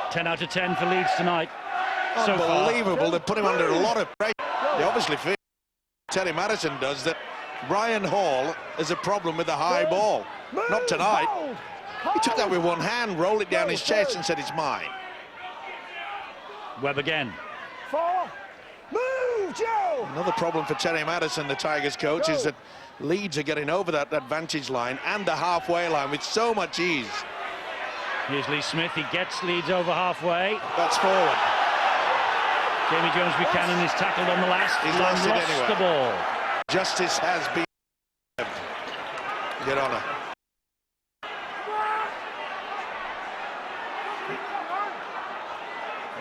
Go. 10 out of 10 for Leeds tonight. So far. Unbelievable. They put him under a lot of pressure. They obviously feel, Terry Madison does, that Ryan Hall has a problem with the high ball. Not tonight. He took that with one hand, rolled it down his chest and said, it's mine. Webb again. 4. Move, Joe! Another problem for Terry Madison, the Tigers coach, is that Leeds are getting over that advantage line and the halfway line with so much ease. Here's Lee Smith. He gets Leeds over halfway. That's forward. Jamie Jones-Buchanan is tackled on the last. He's lost it anyway. The ball. Justice has been served. Get on her.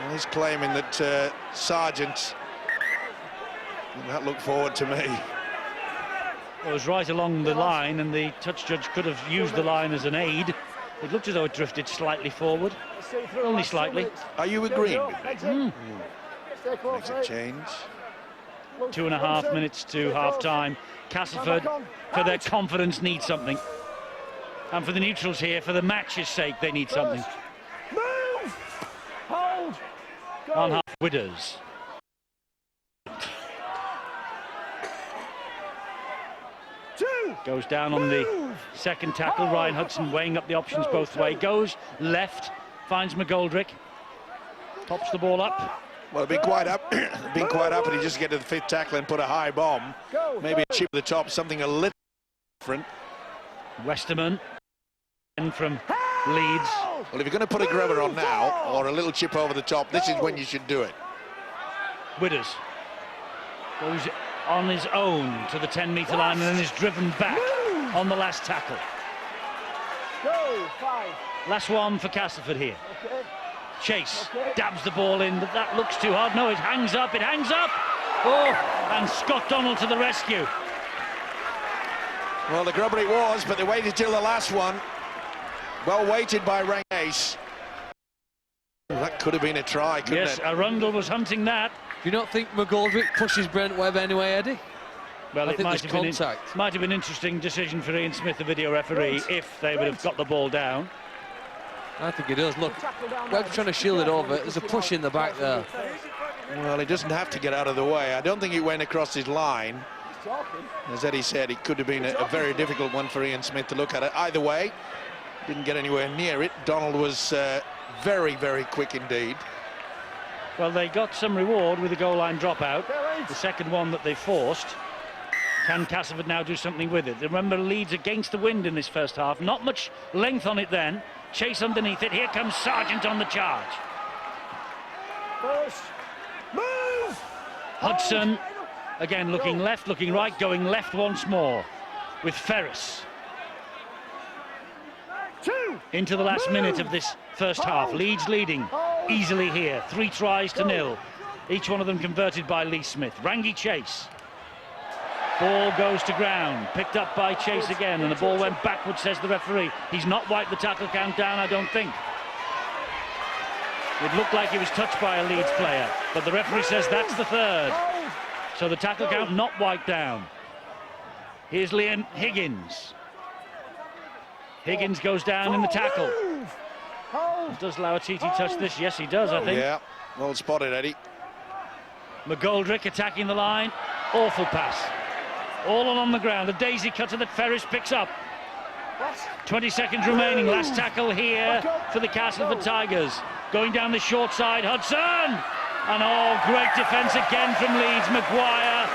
And he's claiming that Sargent, that looked forward to me. It was right along the line, and the touch judge could have used the line as an aid. It looked as though it drifted slightly forward, only slightly. Are you agreeing with me? Makes Makes a change. 2.5 minutes to half-time. Castleford, for their confidence, need something. And for the neutrals here, for the match's sake, they need something. Move! Hold! Go. On half, Widders. Goes down on the second tackle. Ryan Hudson weighing up the options both ways. Goes left, finds McGoldrick. Pops the ball up. Well, it'd be quite up. Been quite up, and he just get to the fifth tackle and put a high bomb. Maybe a chip at the top, something a little different. Westerman and from Leeds. Well, if you're going to put a grubber on now, or a little chip over the top, this is when you should do it. Widders goes on his own to the 10-metre line and then is driven back on the last tackle. Go. 5. Last one for Castleford here. Chase dabs the ball in, but that looks too hard. No, it hangs up, it hangs up. Oh, and Scott Donald to the rescue. Well, the grubber it was, but they waited till the last one. Well weighted by Rangace. That could have been a try, couldn't it? Yes, Arundel was hunting that. Do you not think McGoldrick pushes Brent Webb anyway, Eddie? Well, I it think might there's have, been contact. might have been an interesting decision for Ian Smith, the video referee, if they would have got the ball down. I think it does. Look, Webb's trying to shield it over. There's a push in the back there. Well, he doesn't have to get out of the way. I don't think he went across his line. As Eddie said, it could have been a very difficult one for Ian Smith to look at it. Either way, didn't get anywhere near it. Donald was very, very quick indeed. Well, they got some reward with the goal line dropout, the second one that they forced. Can Castleford now do something with it? Remember, Leeds against the wind in this first half. Not much length on it then. Chase underneath it. Here comes Sargent on the charge. First. Move! Hudson, again looking left, looking right, going left once more with Ferris. 2. Into the last minute of this first half. Leeds leading easily here. 3 tries to 0. Each one of them converted by Lee Smith. Rangy Chase. Ball goes to ground. Picked up by Chase again, and the ball went backwards, says the referee. He's not wiped the tackle count down, I don't think. It looked like he was touched by a Leeds player, but the referee says that's the third. So the tackle count not wiped down. Here's Liam Higgins. Higgins goes down in the tackle. Does Lauatiti touch this? Yes, he does, I think. Yeah, well spotted, Eddie. McGoldrick attacking the line. Awful pass. All on the ground. The daisy cutter that Ferris picks up. 20 seconds remaining. Last tackle here for the Castleford Tigers. Going down the short side, Hudson! And oh, great defence again from Leeds. Maguire,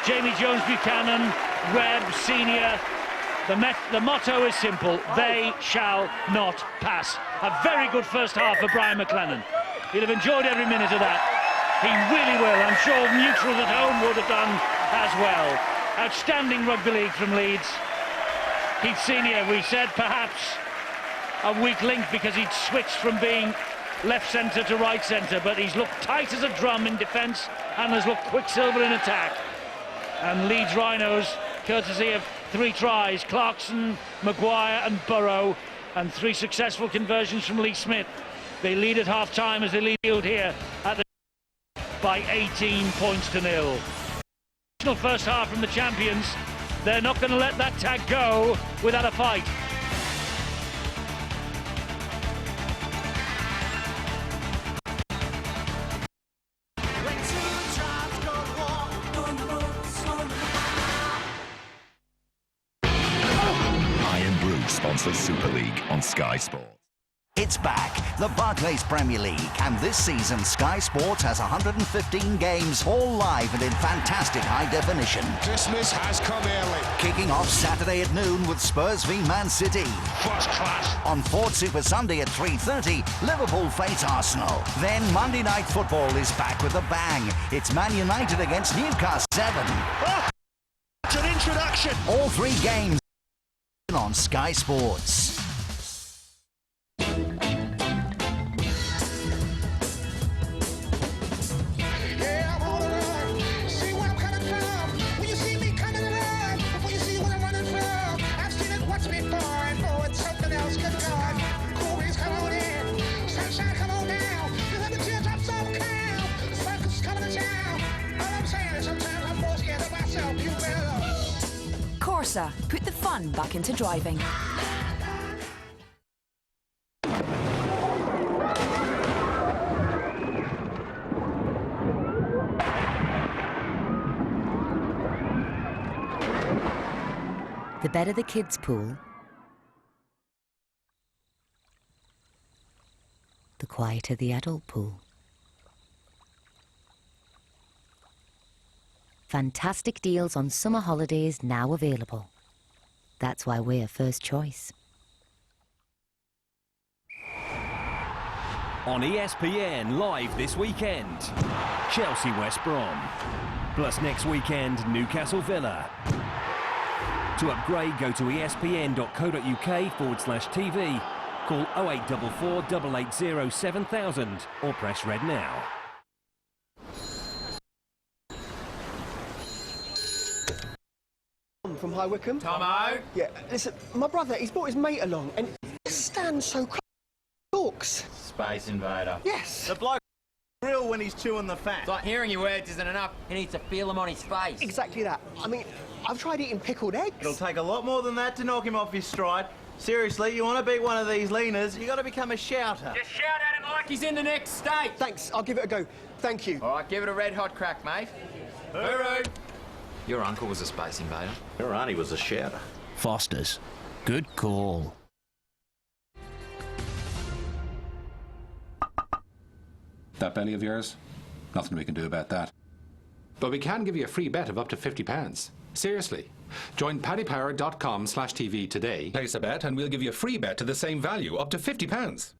Jamie Jones-Buchanan, Webb, Senior. The motto is simple: they shall not pass. A very good first half for Brian McLennan. He'll have enjoyed every minute of that. He really will. I'm sure neutrals at home would have done as well. Outstanding rugby league from Leeds. Keith Senior, we said perhaps a weak link because he'd switched from being left centre to right centre, but he's looked tight as a drum in defence and has looked quicksilver in attack. And Leeds Rhinos, courtesy of 3 tries, Clarkson, Maguire and Burrow, and 3 successful conversions from Lee Smith. They lead at half-time as they lead here at the by 18 points to 0. First half from the champions. They're not going to let that tag go without a fight. Iron Brew sponsors Super League on Sky Sports. It's back, the Barclays Premier League, and this season Sky Sports has 115 games, all live and in fantastic high definition. Christmas has come early. Kicking off Saturday at noon with Spurs v Man City. First class. On Ford Super Sunday at 3:30, Liverpool face Arsenal. Then Monday Night Football is back with a bang. It's Man United against Newcastle 7. Oh, it's an introduction. All 3 games on Sky Sports. Corsa, put the fun back into driving. The better the kids' pool, the quieter the adult pool. Fantastic deals on summer holidays now available. That's why we're first choice. On ESPN live this weekend, Chelsea West Brom. Plus next weekend, Newcastle Villa. To upgrade, go to espn.co.uk/TV, call 0844 880 7000 or press red now. From High Wycombe. Tomo? Yeah, listen, my brother, he's brought his mate along and he stands so talks. Space Invader. Yes. The bloke real when he's chewing the fat. It's like hearing your words isn't enough. He needs to feel them on his face. Exactly that. I mean, I've tried eating pickled eggs. It'll take a lot more than that to knock him off his stride. Seriously, you want to beat one of these leaners, you got to become a shouter. Just shout at him like he's in the next state. Thanks, I'll give it a go. Thank you. All right, give it a red hot crack, mate. Hooroo! Your uncle was a Space Invader. Your auntie was a shouter. Foster's. Good call. That belly of yours? Nothing we can do about that. But we can give you a free bet of up to £50. Seriously. Join paddypower.com/TV today. Place a bet and we'll give you a free bet to the same value, up to £50.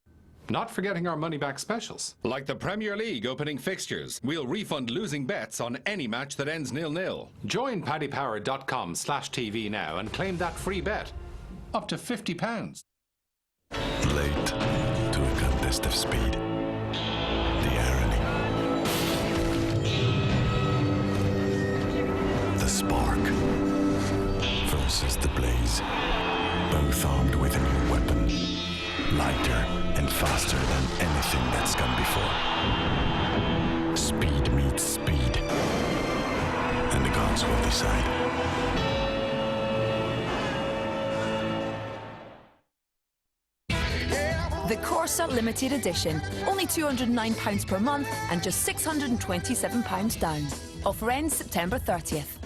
Not forgetting our money-back specials. Like the Premier League opening fixtures, we'll refund losing bets on any match that ends 0-0. Join paddypower.com/TV now and claim that free bet. Up to £50. Late to a contest of speed. The irony. The spark versus the blaze. Both armed with a new weapon. Lighter and faster than anything that's gone before. Speed meets speed. And the gods will decide. The Corsa Limited Edition. Only £209 per month and just £627 down. Offer ends September 30th.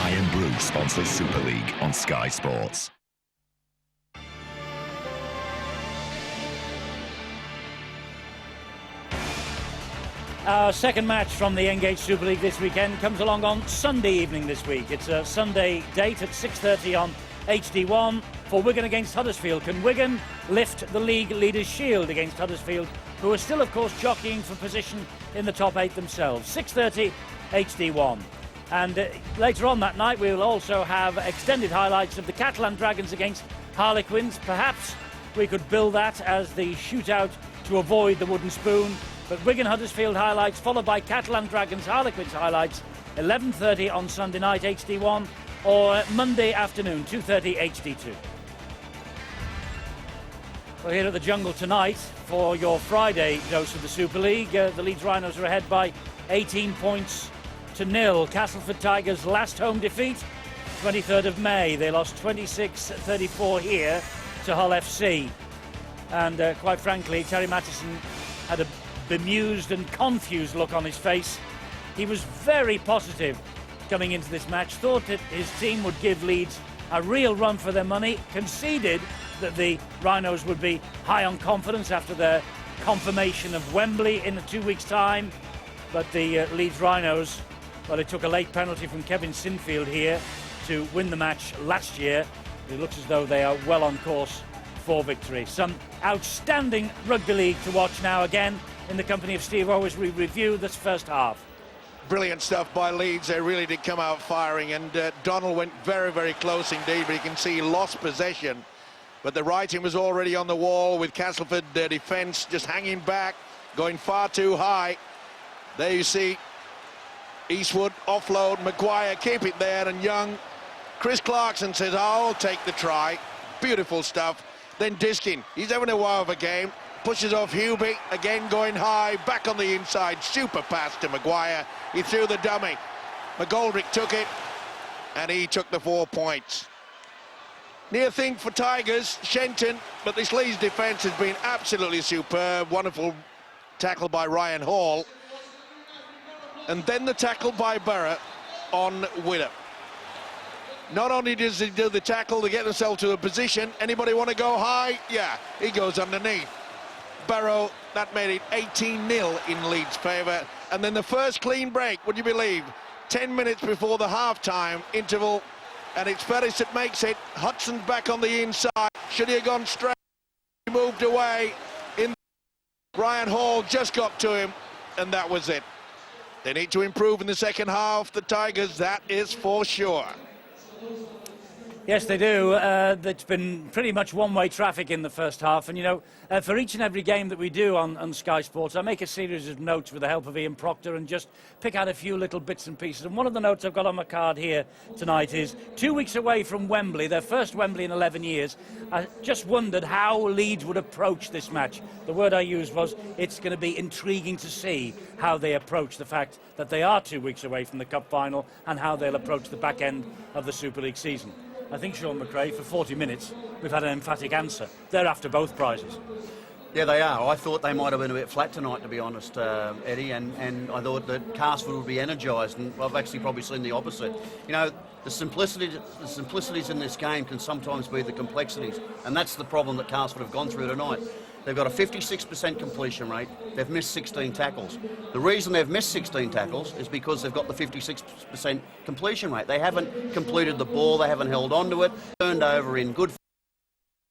Iron Brew sponsors Super League on Sky Sports. Our second match from the Engage Super League this weekend comes along on Sunday evening this week. It's a Sunday date at 6:30 on HD1 for Wigan against Huddersfield. Can Wigan lift the league leaders' shield against Huddersfield, who are still, of course, jockeying for position in the top 8 themselves? 6:30 HD1. And later on that night, we will also have extended highlights of the Catalan Dragons against Harlequins. Perhaps we could bill that as the shootout to avoid the wooden spoon. But Wigan Huddersfield highlights, followed by Catalan Dragons Harlequins highlights, 11:30 on Sunday night HD1, or Monday afternoon 2:30 HD2. Well, here at the Jungle tonight for your Friday dose of the Super League. The Leeds Rhinos are ahead by 18 points to nil. Castleford Tigers' last home defeat, 23rd of May. They lost 26-34 here to Hull FC. And quite frankly, Terry Mattison had a bemused and confused look on his face. He was very positive coming into this match, thought that his team would give Leeds a real run for their money, conceded that the Rhinos would be high on confidence after their confirmation of Wembley in 2 weeks' time. But the Leeds Rhinos, well, it took a late penalty from Kevin Sinfield here to win the match last year. It looks as though they are well on course for victory. Some outstanding rugby league to watch now again in the company of Steve O as we review this first half. Brilliant stuff by Leeds. They really did come out firing, and Donald went very, very close indeed, but you can see he lost possession. But the writing was already on the wall with Castleford, their defence just hanging back, going far too high. There you see Eastwood offload, Maguire keep it there, and Young. Chris Clarkson says, I'll take the try. Beautiful stuff. Then Diskin, he's having a while of a game. Pushes off Hubie, again going high, back on the inside, super pass to Maguire. He threw the dummy. McGoldrick took it, and he took the 4 points. Near thing for Tigers, Shenton, but this Leeds defence has been absolutely superb. Wonderful tackle by Ryan Hall. And then the tackle by Borough on Widder. Not only does he do the tackle, they get themselves to a position. Anybody want to go high? Yeah, he goes underneath. Barrow, that made it 18-0 in Leeds' favour. And then the first clean break, would you believe, 10 minutes before the half-time interval, and it's Ferris that makes it. Hudson's back on the inside. Should he have gone straight? He moved away. Ryan Hall just got to him, and that was it. They need to improve in the second half, the Tigers, that is for sure. Yes, they do. It's been pretty much one-way traffic in the first half. And, you know, for each and every game that we do on Sky Sports, I make a series of notes with the help of Ian Proctor and just pick out a few little bits and pieces. And one of the notes I've got on my card here tonight is 2 weeks away from Wembley, their first Wembley in 11 years. I just wondered how Leeds would approach this match. The word I used was, it's going to be intriguing to see how they approach the fact that they are 2 weeks away from the Cup final and how they'll approach the back end of the Super League season. I think, Sean McRae, for 40 minutes, we've had an emphatic answer. They're after both prizes. Yeah, they are. I thought they might have been a bit flat tonight, to be honest, Eddie, and I thought that Castleford would be energised, and I've actually probably seen the opposite. You know, the simplicities in this game can sometimes be the complexities, and that's the problem that Castleford have gone through tonight. They've got a 56% completion rate. They've missed 16 tackles. The reason they've missed 16 tackles is because they've got the 56% completion rate. They haven't completed the ball. They haven't held on to it. Turned over in good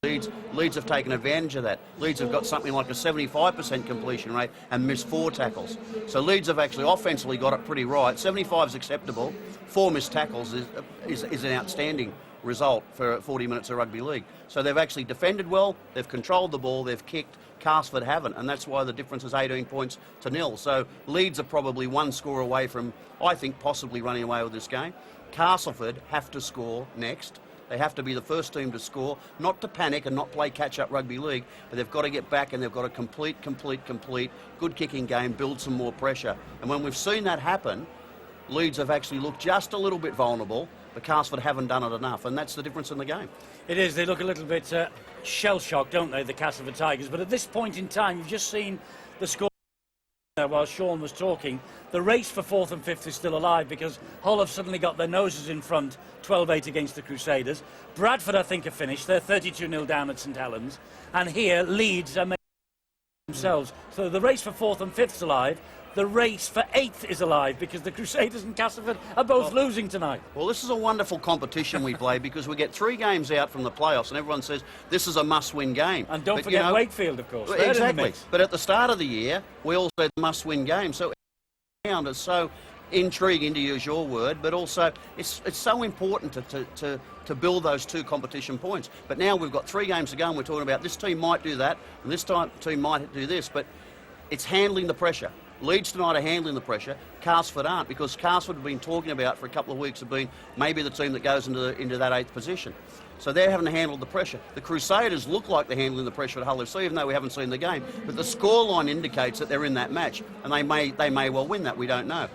Leeds. Leeds have taken advantage of that. Leeds have got something like a 75% completion rate and missed 4 tackles. So Leeds have actually offensively got it pretty right. 75 is acceptable. 4 missed tackles is an outstanding result for 40 minutes of rugby league. So they've actually defended well, they've controlled the ball, they've kicked. Castleford haven't, and that's why the difference is 18 points to nil. So Leeds are probably 1 score away from, I think, possibly running away with this game. Castleford have to score next. They have to be the first team to score, not to panic and not play catch-up rugby league, but they've got to get back and they've got to complete, good kicking game, build some more pressure. And when we've seen that happen, Leeds have actually looked just a little bit vulnerable, but Castleford haven't done it enough, and that's the difference in the game. It is. They look a little bit shell-shocked, don't they, the Castleford Tigers? But at this point in time, you've just seen the score while Sean was talking. The race for 4th and 5th is still alive because Hull have suddenly got their noses in front, 12-8 against the Crusaders. Bradford, I think, are finished. They're 32-0 down at St Helens. And here, Leeds are making themselves. So the race for 4th and 5th is alive. the race for 8th is alive, because the Crusaders and Castleford are both losing tonight. Well, this is a wonderful competition we play, because we get 3 games out from the playoffs and everyone says this is a must-win game. And don't forget Wakefield, of course. Exactly. But at the start of the year, we all said must-win game. So it's so intriguing, to use your word, but also it's so important to build those 2 competition points. But now we've got 3 games to go and we're talking about this team might do that and this team might do this, but it's handling the pressure. Leeds tonight are handling the pressure. Castleford aren't, because Castleford have been talking about for a couple of weeks have been maybe the team that goes into that 8th position. So they're having to handle the pressure. The Crusaders look like they're handling the pressure at Hull FC, even though we haven't seen the game. But the scoreline indicates that they're in that match, and they may well win that. We don't know.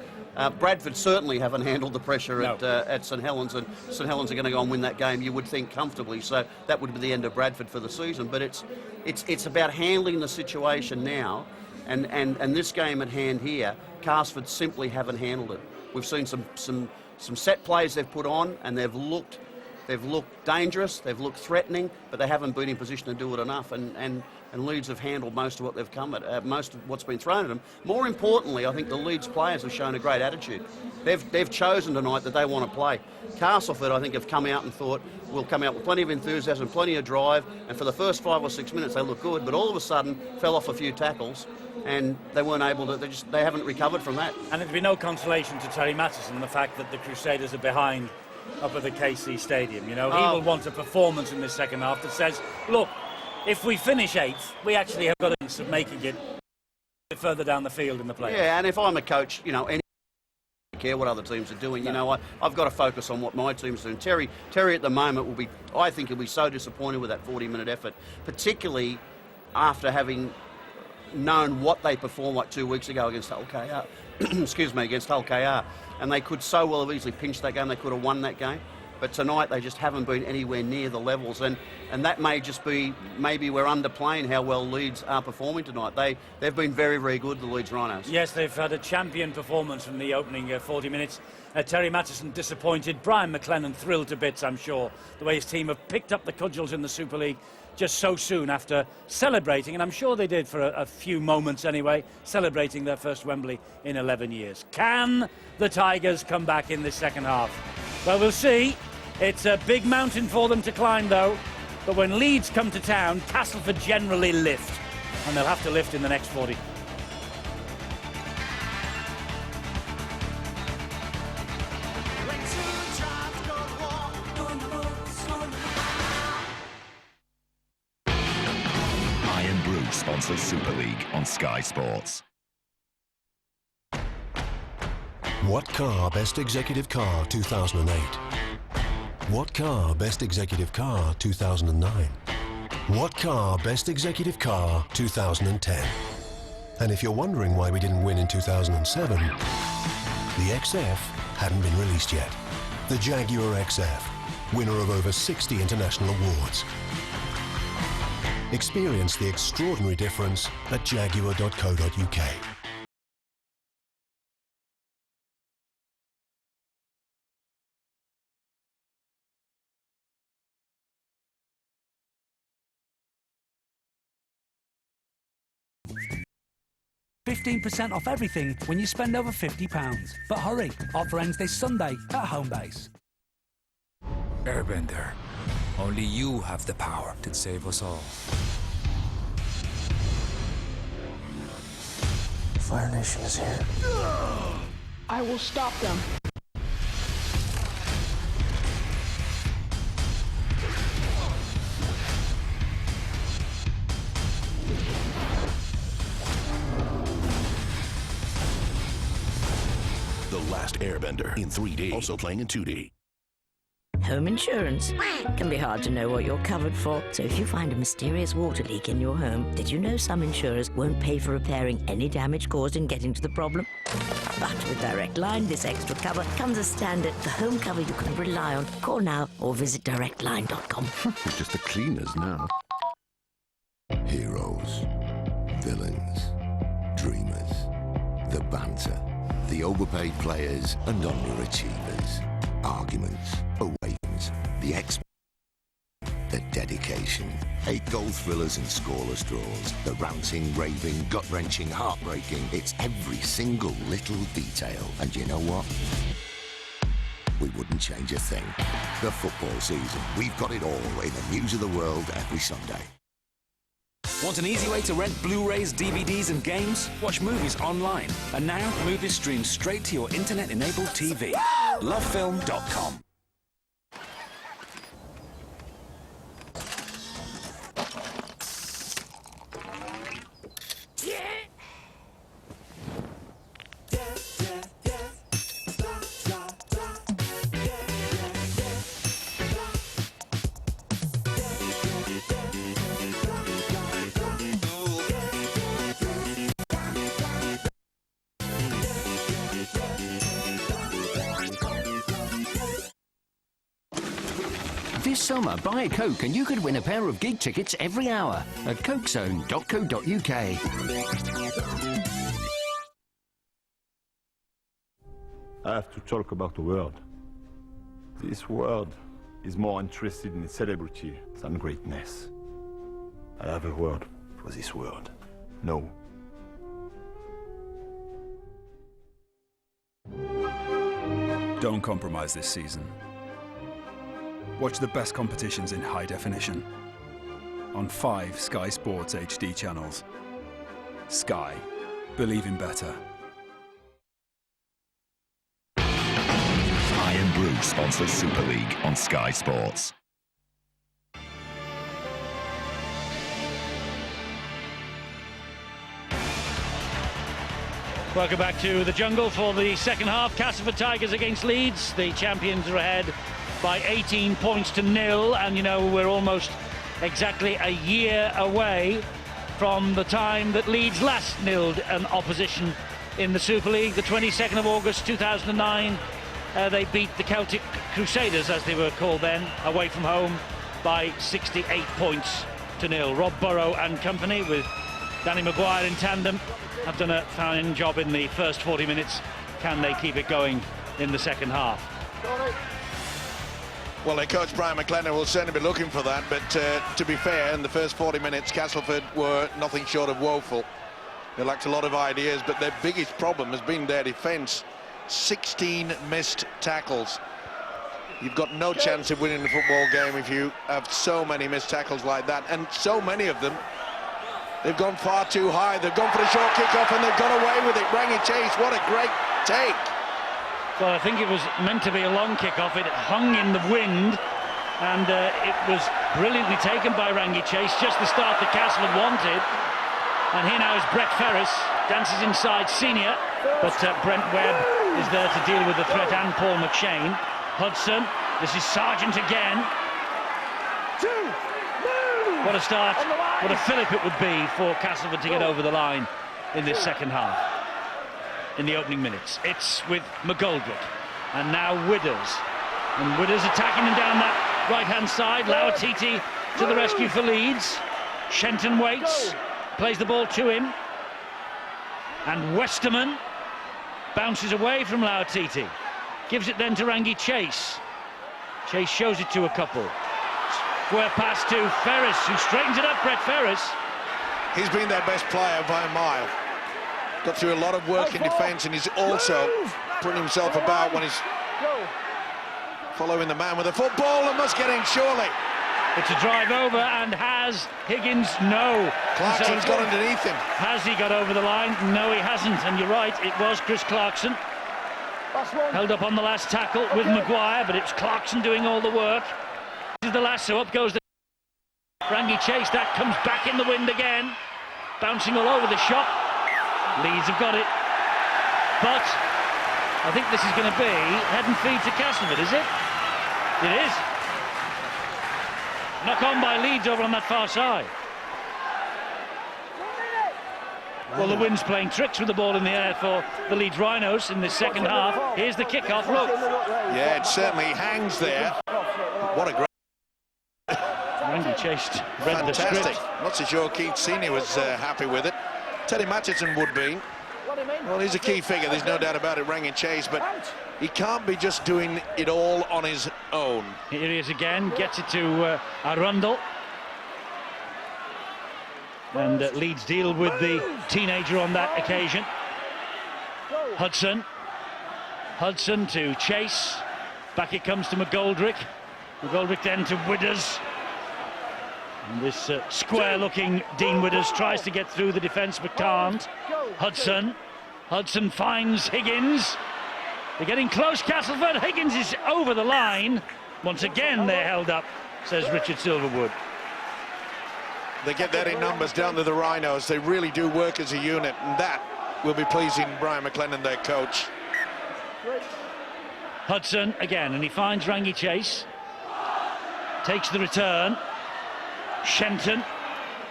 Bradford certainly haven't handled the pressure at St Helens, and St Helens are going to go and win that game, you would think, comfortably. So that would be the end of Bradford for the season. But it's about handling the situation now, and this game at hand here, Castleford simply haven't handled it. We've seen some set plays they've put on, and they've looked dangerous, they've looked threatening, but they haven't been in position to do it enough. And Leeds have handled most of what they've come at, most of what's been thrown at them. More importantly, I think the Leeds players have shown a great attitude. They've chosen tonight that they want to play. Castleford, I think, have come out and thought, we'll come out with plenty of enthusiasm, plenty of drive, and for the first 5 or 6 minutes they look good, but all of a sudden fell off a few tackles, and they weren't able to, they haven't recovered from that. And it'd be no consolation to Terry Matheson the fact that the Crusaders are behind up at the KC Stadium. You know, he will want a performance in this second half that says, look, if we finish 8th, we actually have got a chance of making it a bit further down the field in the playoffs. Yeah, and if I'm a coach, you know, I don't care what other teams are doing. No. You know, I've got to focus on what my team's doing. Terry at the moment will be, I think he'll be so disappointed with that 40-minute effort, particularly after having known what they performed like 2 weeks ago against Hull KR. Excuse me, against Hull KR. And they could so well have easily pinched that game. They could have won that game. But tonight they just haven't been anywhere near the levels, and that may just be, maybe we're underplaying how well Leeds are performing tonight. They've been very, very good, the Leeds Rhinos. Yes, they've had a champion performance from the opening 40 minutes. Terry Matheson disappointed, Brian McLennan thrilled to bits, I'm sure, the way his team have picked up the cudgels in the Super League just so soon after celebrating, and I'm sure they did for a few moments anyway, celebrating their first Wembley in 11 years. Can the Tigers come back in this second half? Well, we'll see. It's a big mountain for them to climb, though. But when Leeds come to town, Castleford generally lift. And they'll have to lift in the next 40. Iron Brew sponsors Super League on Sky Sports. What car best executive car 2008? What car best executive car 2009? What car best executive car 2010? And if you're wondering why we didn't win in 2007, the XF hadn't been released yet. The Jaguar XF, winner of over 60 international awards. Experience the extraordinary difference at jaguar.co.uk. %15 off everything when you spend over £50. But hurry, offer ends this Sunday at Homebase. Airbender, only you have the power to save us all. Fire Nation is here. I will stop them. The Last Airbender in 3D, also playing in 2D. Home insurance can be hard to know what you're covered for. So if you find a mysterious water leak in your home, did you know some insurers won't pay for repairing any damage caused in getting to the problem? But with Direct Line, this extra cover comes as standard, the home cover you can rely on. Call now or visit directline.com. It's just the cleaners now. Heroes, villains, dreamers, the banter, the overpaid players and underachievers, arguments, awakens, the the dedication. 8 goal thrillers and scoreless draws. The ranting, raving, gut-wrenching, heartbreaking. It's every single little detail. And you know what? We wouldn't change a thing. The football season. We've got it all in the news of the world every Sunday. Want an easy way to rent Blu-rays, DVDs and games? Watch movies online. And now, movies stream straight to your internet-enabled TV. Lovefilm.com. This summer, buy a Coke and you could win a pair of gig tickets every hour at cokezone.co.uk. I have to talk about the world. This world is more interested in celebrity than greatness. I have a word for this world. No. Don't compromise this season. Watch the best competitions in high definition on 5 Sky Sports HD channels. Sky. Believe in better. Iron Brew sponsors Super League on Sky Sports. Welcome back to the jungle for the second half. Castleford Tigers against Leeds. The champions are ahead by 18 points to 0, and you know we're almost exactly a year away from the time that Leeds last nilled an opposition in the Super League. The 22nd of August 2009, they beat the Celtic Crusaders, as they were called then, away from home by 68 points to 0. Rob Burrow and company, with Danny Maguire in tandem, have done a fine job in the first 40 minutes. Can they keep it going in the second half? Well, their coach Brian McLennan will certainly be looking for that, but to be fair, in the first 40 minutes, Castleford were nothing short of woeful. They lacked a lot of ideas, but their biggest problem has been their defence. 16 missed tackles. You've got no chance of winning the football game if you have so many missed tackles like that, and so many of them, they've gone far too high. They've gone for the short kick-off and they've got away with it. Rangi Chase, what a great take. Well, I think it was meant to be a long kick-off. It hung in the wind, and it was brilliantly taken by Rangi Chase, just the start that Castleford wanted. And here now is Brett Ferris, dances inside Senior, but Brent Webb is there to deal with the threat, and Paul McShane. Hudson, this is Sargent again. What a start, what a fillip it would be for Castleford to get over the line in this second half. In the opening minutes, it's with McGoldrick, and now Widders, and Widders attacking him down that right-hand side. Lauatiti to the rescue for Leeds. Shenton waits, plays the ball to him, and Westerman bounces away from Lauatiti, gives it then to Rangi Chase. Chase shows it to a couple. Square pass to Ferris, who straightens it up. Brett Ferris. He's been their best player by a mile. Got through a lot of work in defence, and he's also putting himself about when he's following the man with the football, and must get in surely. It's a drive over, and has Higgins? No. Clarkson's got underneath him. Has he got over the line? No, he hasn't, and you're right, it was Chris Clarkson. Held up on the last tackle with Maguire, but it's Clarkson doing all the work. This is the lasso, up goes the Rangi Chase, that comes back in the wind again, bouncing all over the shop. Leeds have got it, but I think this is going to be head and feed to Castleford, is it? It is. Knock on by Leeds over on that far side. Well, the wind's playing tricks with the ball in the air for the Leeds Rhinos in this second half. Here's the kick-off, look. Yeah, it certainly hangs there. What a great... Rangi Chase read Fantastic. the script. Not so sure Keith Senior was happy with it. Teddy Matchison would be. Well, he's a key figure, there's no doubt about it, Rangi Chase, but he can't be just doing it all on his own. Here he is again, gets it to Arundel. And Leeds deal with the teenager on that occasion. Hudson to Chase. Back it comes to McGoldrick. McGoldrick then to Widders. And this square-looking Dean Widders tries to get through the defence but can't. Hudson finds Higgins. They're getting close, Castleford. Higgins is over the line. Once again they're held up, says Richard Silverwood. They get that in numbers down to the Rhinos. They really do work as a unit, and that will be pleasing Brian McLennan, their coach. Hudson again, and he finds Rangi Chase. Takes the return. Shenton.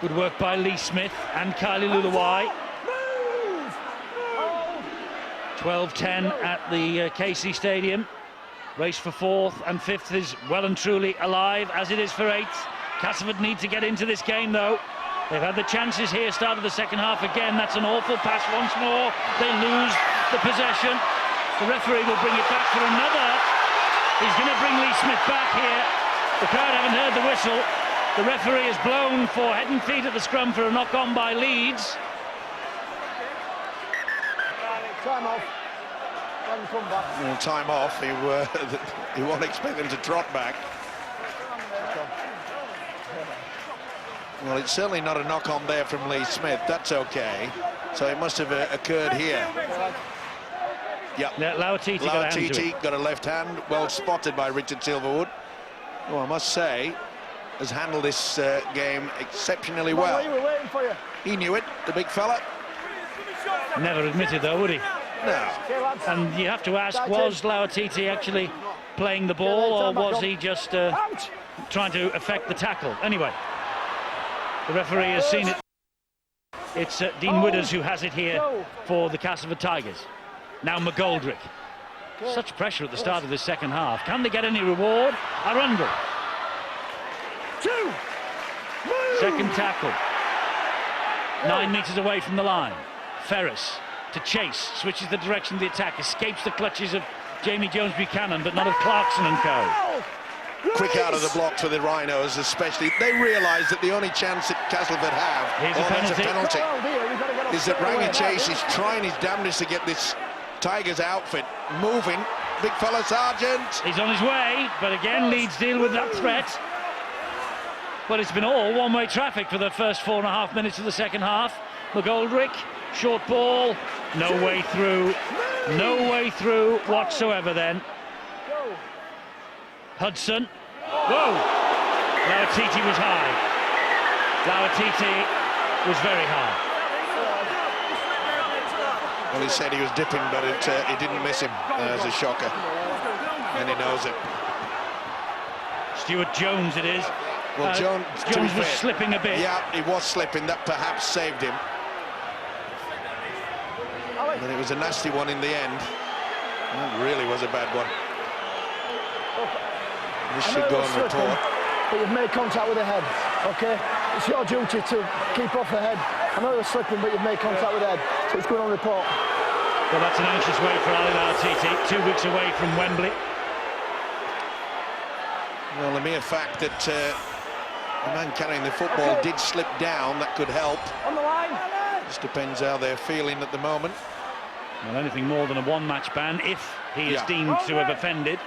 Good work by Lee Smith and Kylie Luluwai. 12-10 at the KC Stadium. Race for 4th and 5th is well and truly alive, as it is for 8th. Castleford need to get into this game, though. They've had the chances here, start of the second half again. That's an awful pass once more. They lose the possession. The referee will bring it back for another. He's going to bring Lee Smith back here. The crowd haven't heard the whistle. The referee has blown for head and feet at the scrum for a knock-on by Leeds. Time off. Come back. Well, time off. He won't expect them to trot back. Well, it's certainly not a knock-on there from Lee Smith. That's okay. So it must have occurred here. Yeah, Lauatiti got a left hand. Well spotted by Richard Silverwood. Oh, I must say, has handled this game exceptionally well. He knew it, the big fella. Never admitted, though, would he? No. And you have to ask, was Lauatiti actually playing the ball, or was he just trying to affect the tackle? Anyway, the referee has seen it. It's Dean Widders who has it here for the Castleford Tigers. Now McGoldrick. Such pressure at the start of the second half. Can they get any reward? Arundel. Second tackle. 9 metres away from the line. Ferris to Chase. Switches the direction of the attack. Escapes the clutches of Jamie Jones-Buchanan, but not of Clarkson and co. Quick out of the blocks for the Rhinos, especially. They realise that the only chance that Castleford have, Here's a penalty, is that Rangi Chase is trying his damnedest to get this Tigers outfit moving. Big fella Sargent. He's on his way, but again Leeds deal with that threat. But it's been all one-way traffic for the first 4.5 minutes of the second half. McGoldrick, short ball, no way through whatsoever then. Hudson. Whoa! Lauatiti was high. Lauatiti was very high. Well, he said he was dipping, but it didn't miss him as a shocker. And he knows it. Stuart Jones it is. Well, Jones was slipping a bit. Yeah, he was slipping. That perhaps saved him. And it was a nasty one in the end. That really was a bad one. This should go on report. But you've made contact with the head, okay? It's your duty to keep off the head. I know you're slipping, but you've made contact with the head, so it's going on report. Well, that's an anxious wait for Ali Lauatiti, 2 weeks away from Wembley. Well, the mere fact that the man carrying the football did slip down, that could help. On the line. Just depends how they're feeling at the moment. Well, anything more than a one-match ban, if he is deemed to have offended,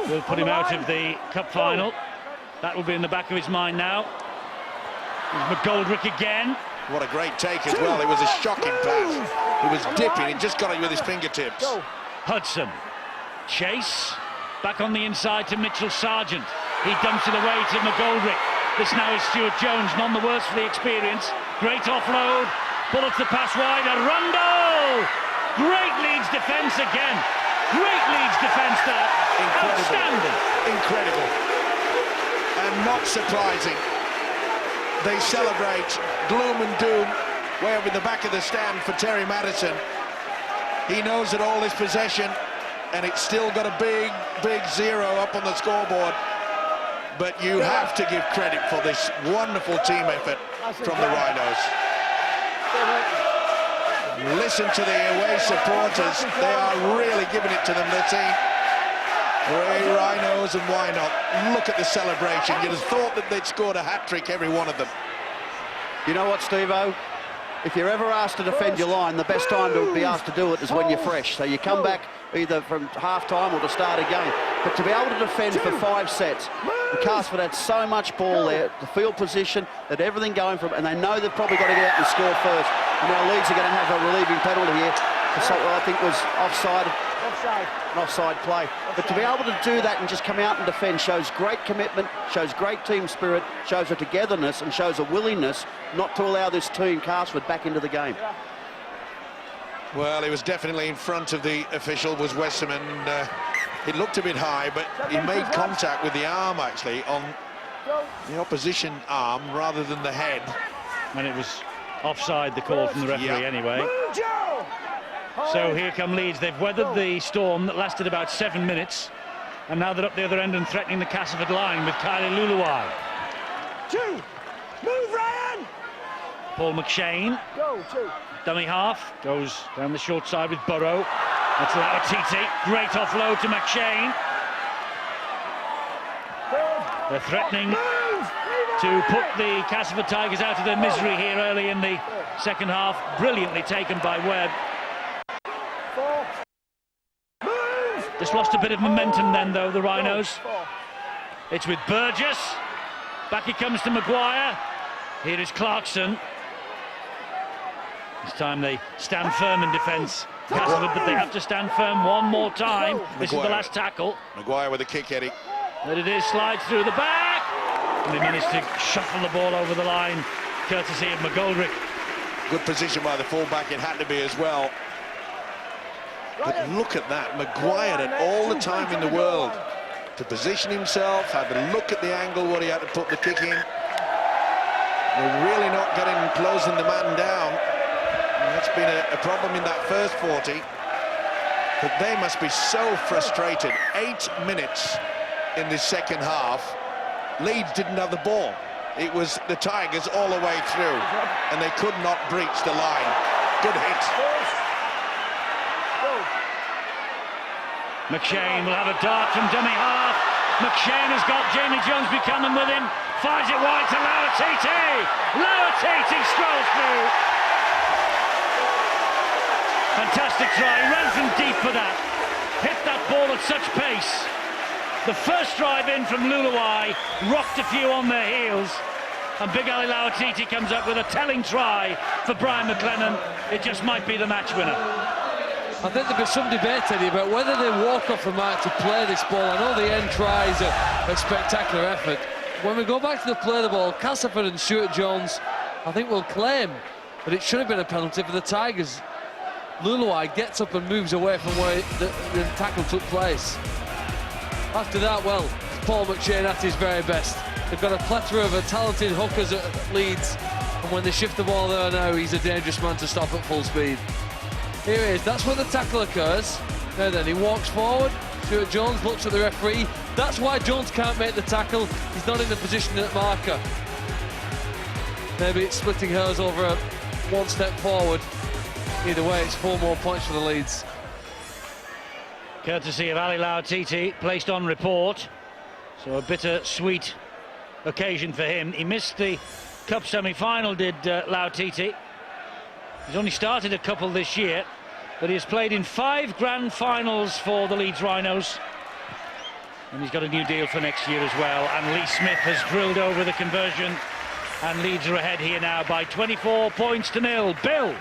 will put him out of the cup final. That will be in the back of his mind now. There's McGoldrick again. What a great take as well. It was a shocking pass. He was dipping. He just got it with his fingertips. Hudson. Chase. Back on the inside to Mitchell Sargent. He dumps it away to McGoldrick. This now is Stuart Jones, none the worse for the experience. Great offload. Bullets the pass wide. Arundel! Great Leeds defence again. Great Leeds defence there. Outstanding. Incredible. And not surprising. They celebrate gloom and doom way up in the back of the stand for Terry Madison. He knows that all this possession, and it's still got a big, big 0 up on the scoreboard. But you have to give credit for this wonderful team effort from the Rhinos. Listen to the away supporters. They are really giving it to them, the team. Ray Rhinos, and why not? Look at the celebration. You'd have thought that they'd scored a hat-trick, every one of them. You know what, Steve-O? If you're ever asked to defend your line, the best time to be asked to do it is when you're fresh. So you come back either from half-time or to start a game. But to be able to defend for 5 sets, and Castleford had so much ball there, the field position, that everything going from, and they know they've probably got to get out and score first. And now Leeds are going to have a relieving penalty here for something I think was an offside play. But to be able to do that and just come out and defend shows great commitment, shows great team spirit, shows a togetherness and shows a willingness not to allow this team, Castleford, back into the game. Well, he was definitely in front of the official, was Westham, and it looked a bit high, but he made contact with the arm, actually, on the opposition arm rather than the head. And it was offside, the call from the referee anyway. So here come Leeds. They've weathered the storm that lasted about 7 minutes, and now they're up the other end and threatening the Castleford line with Kylie Luluai. Move, Ryan! Paul McShane, dummy half, goes down the short side with Burrow. That's Lauatiti, great offload to McShane. They're threatening to put the Castleford Tigers out of their misery here early in the second half. Brilliantly taken by Webb. Just lost a bit of momentum then, though, the Rhinos. It's with Burgess. Back he comes to Maguire. Here is Clarkson. This time they stand firm in defence, Castleford, but they have to stand firm one more time. This is the last tackle. Maguire with a kick, Eddie. There it is, slides through the back. And they managed to shuffle the ball over the line, courtesy of McGoldrick. Good position by the fullback, it had to be as well. But look at that, Maguire had all the time in the world to position himself, had to look at the angle where he had to put the kick in. They're really not getting closing the man down. And that's been a problem in that first 40. But they must be so frustrated. 8 minutes in the second half. Leeds didn't have the ball. It was the Tigers all the way through, and they could not breach the line. Good hit. McShane will have a dart from dummy half. McShane has got Jamie Jones Buchanan with him. Fires it wide to Lauatiti. Lauatiti strolls through. Fantastic try. He ran from deep for that. Hit that ball at such pace. The first drive in from Luluai rocked a few on their heels. And Big Ali Lauatiti comes up with a telling try for Brian McLennan. It just might be the match winner. I think there'll be some debate, Eddie, about whether they walk off the mark to play this ball. I know the end try is a spectacular effort. When we go back to the play the ball, Castleford and Stuart Jones, I think, will claim that it should have been a penalty for the Tigers. Luluai gets up and moves away from where the tackle took place. After that, well, Paul McShane at his very best. They've got a plethora of talented hookers at Leeds, and when they shift the ball there now, he's a dangerous man to stop at full speed. Here he is, that's where the tackle occurs. Now then, he walks forward. Stuart Jones looks at the referee. That's why Jones can't make the tackle. He's not in the position at marker. Maybe it's splitting hairs over a one step forward. Either way, it's 4 more points for the Leeds. Courtesy of Ali Lauatiti, placed on report. So a bittersweet occasion for him. He missed the Cup semi-final, did Lauatiti. He's only started a couple this year, but he has played in 5 grand finals for the Leeds Rhinos. And he's got a new deal for next year as well. And Lee Smith has drilled over the conversion. And Leeds are ahead here now by 24 points to 0. Bill.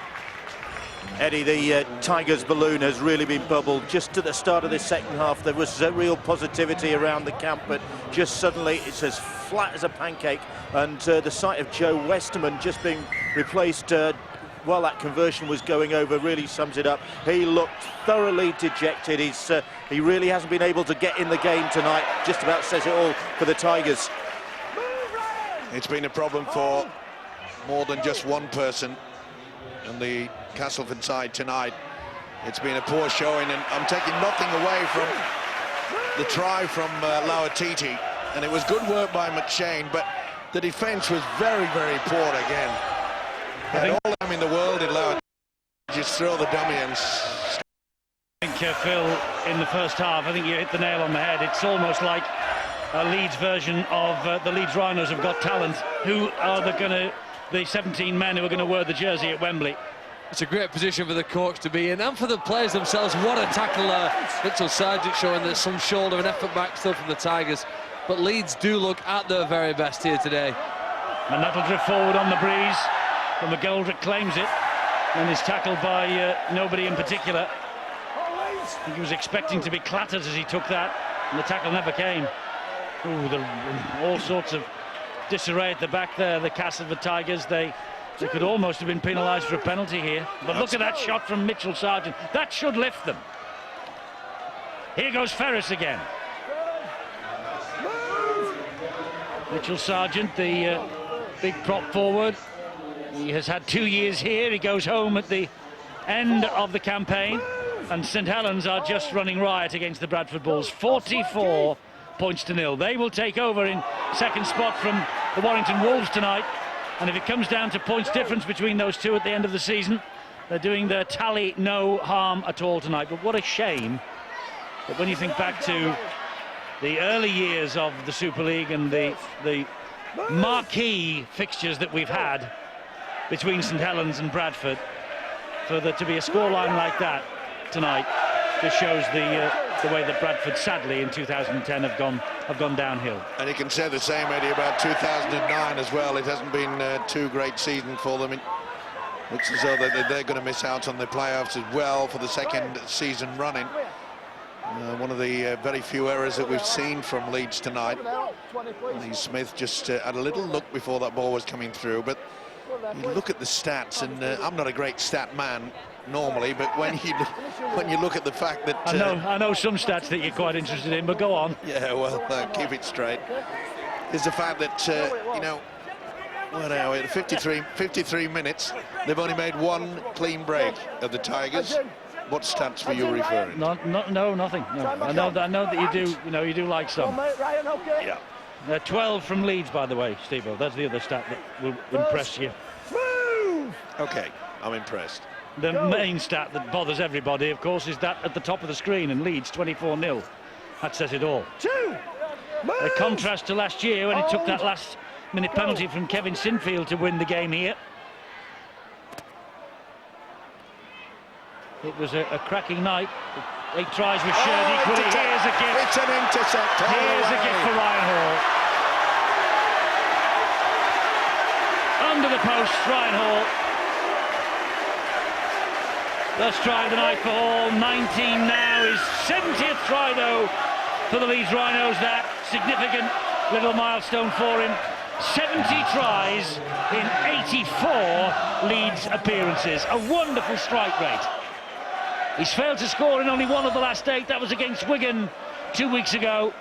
Eddie, the Tigers balloon has really been bubbled. Just at the start of this second half, there was real positivity around the camp, but just suddenly it's as flat as a pancake. And the sight of Joe Westerman just being replaced while that conversion was going over really sums it up. He looked thoroughly dejected. He really hasn't been able to get in the game tonight. Just about says it all for the Tigers. It's been a problem for more than just one person on the Castleford side tonight. It's been a poor showing, and I'm taking nothing away from the try from Lauatiti, and it was good work by McShane, but the defence was very, very poor again. Had all the time in the world in Lauatiti. Just throw the dummy and... I think, Phil, in the first half, I think you hit the nail on the head. It's almost like a Leeds version of the Leeds Rhinos have Got Talent. Who are the 17 men who are going to wear the jersey at Wembley? It's a great position for the coach to be in, and for the players themselves. What a tackle Mitchell Sargent showing there's some shoulder and effort back still from the Tigers. But Leeds do look at their very best here today. And that'll drift forward on the breeze. And McGoldrick claims it and is tackled by nobody in particular. I think he was expecting to be clattered as he took that, and the tackle never came. Ooh, all sorts of disarray at the back there, the Castleford Tigers. They could almost have been penalised for a penalty here. But look at that shot from Mitchell Sargent. That should lift them. Here goes Ferris again. Mitchell Sargent, the big prop forward. He has had 2 years here. He goes home at the end of the campaign. And St Helens are just running riot against the Bradford Bulls. 44 points to nil. They will take over in second spot from the Warrington Wolves tonight. And if it comes down to points difference between those two at the end of the season, they're doing their tally no harm at all tonight. But what a shame that when you think back to the early years of the Super League and the marquee fixtures that we've had between St Helens and Bradford, for there to be a scoreline like that tonight just shows the way that Bradford, sadly, in 2010 have gone downhill. And you can say the same, Eddie, about 2009 as well. It hasn't been too great season for them. It looks as though they're going to miss out on the playoffs as well for the second season running. One of the very few errors that we've seen from Leeds tonight. Lee Smith just had a little look before that ball was coming through, but you look at the stats, and I'm not a great stat man normally, but when you look at the fact that I know some stats that you're quite interested in, but go on. Yeah, well, keep it straight. Is the fact that you know, what are we, 53 minutes, they've only made one clean break of the Tigers. What stats were you referring to? No, nothing. No. I know that you do. You know, you do like some. Yeah. 12 from Leeds, by the way, Steve-O. That's the other stat that will impress you. Okay, I'm impressed. The main stat that bothers everybody, of course, is that at the top of the screen, and Leeds 24-0. That says it all. A contrast to last year when he took that last-minute penalty from Kevin Sinfield to win the game here. It was a cracking night. 8 tries were shared equally. Here's a gift. It's an intercept. Here's a gift for Ryan Hall. Under the post, Ryan Hall. First try of the night for Hall. 19 now. His 70th try, though, for the Leeds Rhinos. That significant little milestone for him. 70 tries in 84 Leeds appearances. A wonderful strike rate. He's failed to score in only one of the last 8. That was against Wigan 2 weeks ago.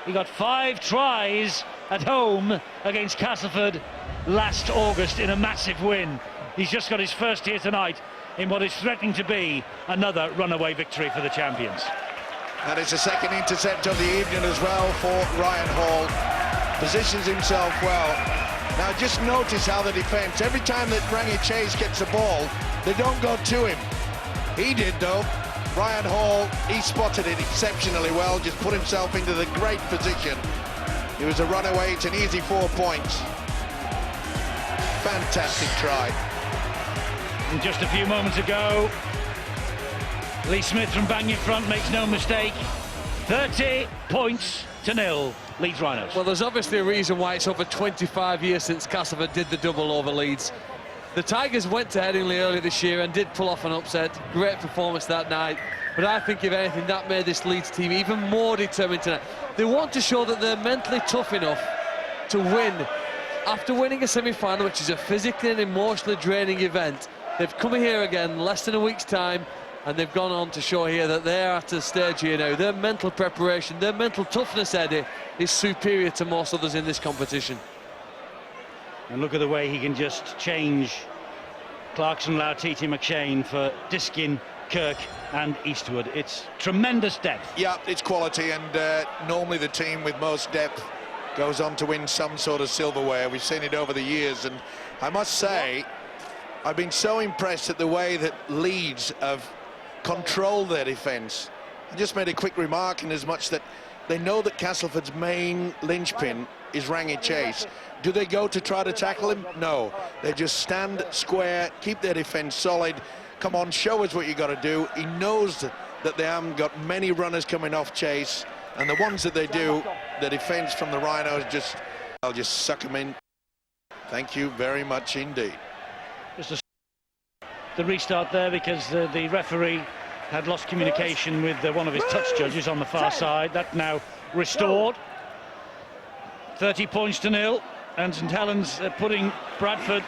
He got 5 tries at home against Castleford last August in a massive win. He's just got his first here tonight in what is threatening to be another runaway victory for the champions. And it's a second intercept of the evening as well for Ryan Hall. Positions himself well. Now just notice how the defence, every time that Rangi Chase gets the ball, they don't go to him. He did, though. Ryan Hall, he spotted it exceptionally well, just put himself into the great position. He was a runaway. It's an easy 4 points. Fantastic try. And just a few moments ago, Lee Smith from bang in front makes no mistake. 30 points to nil, Leeds Rhinos. Well, there's obviously a reason why it's over 25 years since Castleford did the double over Leeds. The Tigers went to Headingley earlier this year and did pull off an upset. Great performance that night. But I think, if anything, that made this Leeds team even more determined tonight. They want to show that they're mentally tough enough to win. After winning a semi-final, which is a physically and emotionally draining event, they've come here again less than a week's time, and they've gone on to show here that they're at a stage here now. Their mental preparation, their mental toughness, Eddie, is superior to most others in this competition. And look at the way he can just change Clarkson, Lautiti, McShane for Diskin, Kirk and Eastwood. It's tremendous depth. Yeah, it's quality, and normally the team with most depth goes on to win some sort of silverware. We've seen it over the years, and I must say, I've been so impressed at the way that Leeds have controlled their defence. I just made a quick remark in as much that they know that Castleford's main linchpin is Rangi Chase. Do they go to try to tackle him? No. They just stand square, keep their defence solid. Come on, show us what you got to do. He knows that they haven't got many runners coming off Chase, and the ones that they do, the defence from the Rhinos I'll just suck them in. Thank you very much indeed. Just the restart there because the referee had lost communication with one of his touch judges on the far side. That now restored. 30 points to 0, and St Helens putting Bradford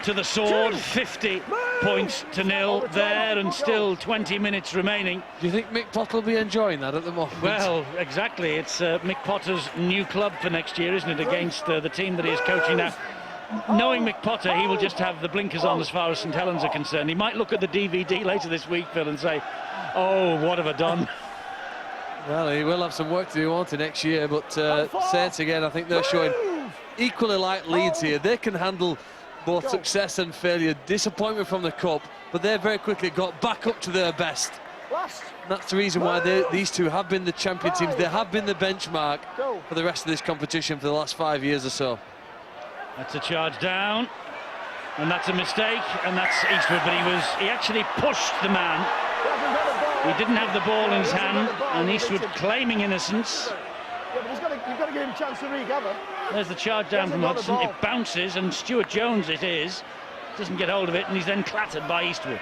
to the sword. 50 points to 0 there, and still 20 minutes remaining. Do you think Mick Potter will be enjoying that at the moment? Well, exactly. It's Mick Potter's new club for next year, isn't it, against the team that he is coaching now. Knowing Mick Potter, he will just have the blinkers on as far as St Helens are concerned. He might look at the DVD later this week, Phil, and say, oh, what have I done? Well, he will have some work to do on to next year, but Saints again, I think they're showing equally like Leeds here. They can handle both success and failure, disappointment from the cup, but they very quickly got back up to their best. And that's the reason why these two have been the champion teams. They have been the benchmark for the rest of this competition for the last 5 years or so. That's a charge down, and that's a mistake, and that's Eastwood, but he actually pushed the man. He didn't have the ball in his hand, and Eastwood claiming innocence. Yeah, but you've got to give him a chance to recover. There's the charge down from Hudson. It bounces, and Stuart Jones doesn't get hold of it, and he's then clattered by Eastwood.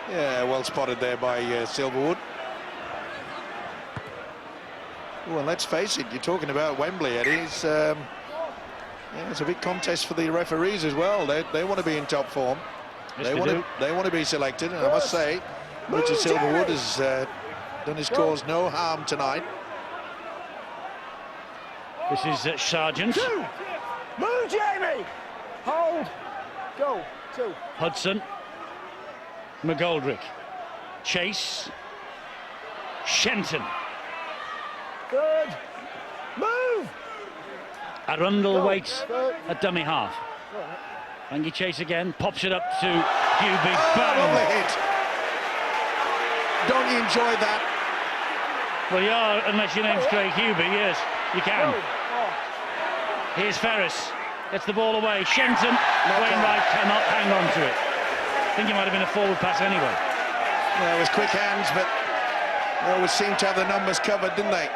Yeah, well spotted there by Silverwood. Well, let's face it, you're talking about Wembley, Eddie. It's a big contest for the referees as well. They want to be in top form. Yes, they want to be selected, and I must say, Richard Silverwood has done his cause no harm tonight. This is Sargent. Move, Jamie! Hold! Go! 2. Hudson. McGoldrick. Chase. Shenton. Good! Move! Arundel waits at dummy half. Rangi Chase again, pops it up to Hubie. Bang! Lovely hit. Don't you enjoy that? Well, you are, unless your name's Craig Hubie, yes, you can. Here's Ferris, gets the ball away. Shenton, Wainwright cannot hang on to it. I think it might have been a forward pass anyway. Yeah, it was quick hands, but they always seem to have the numbers covered, didn't they?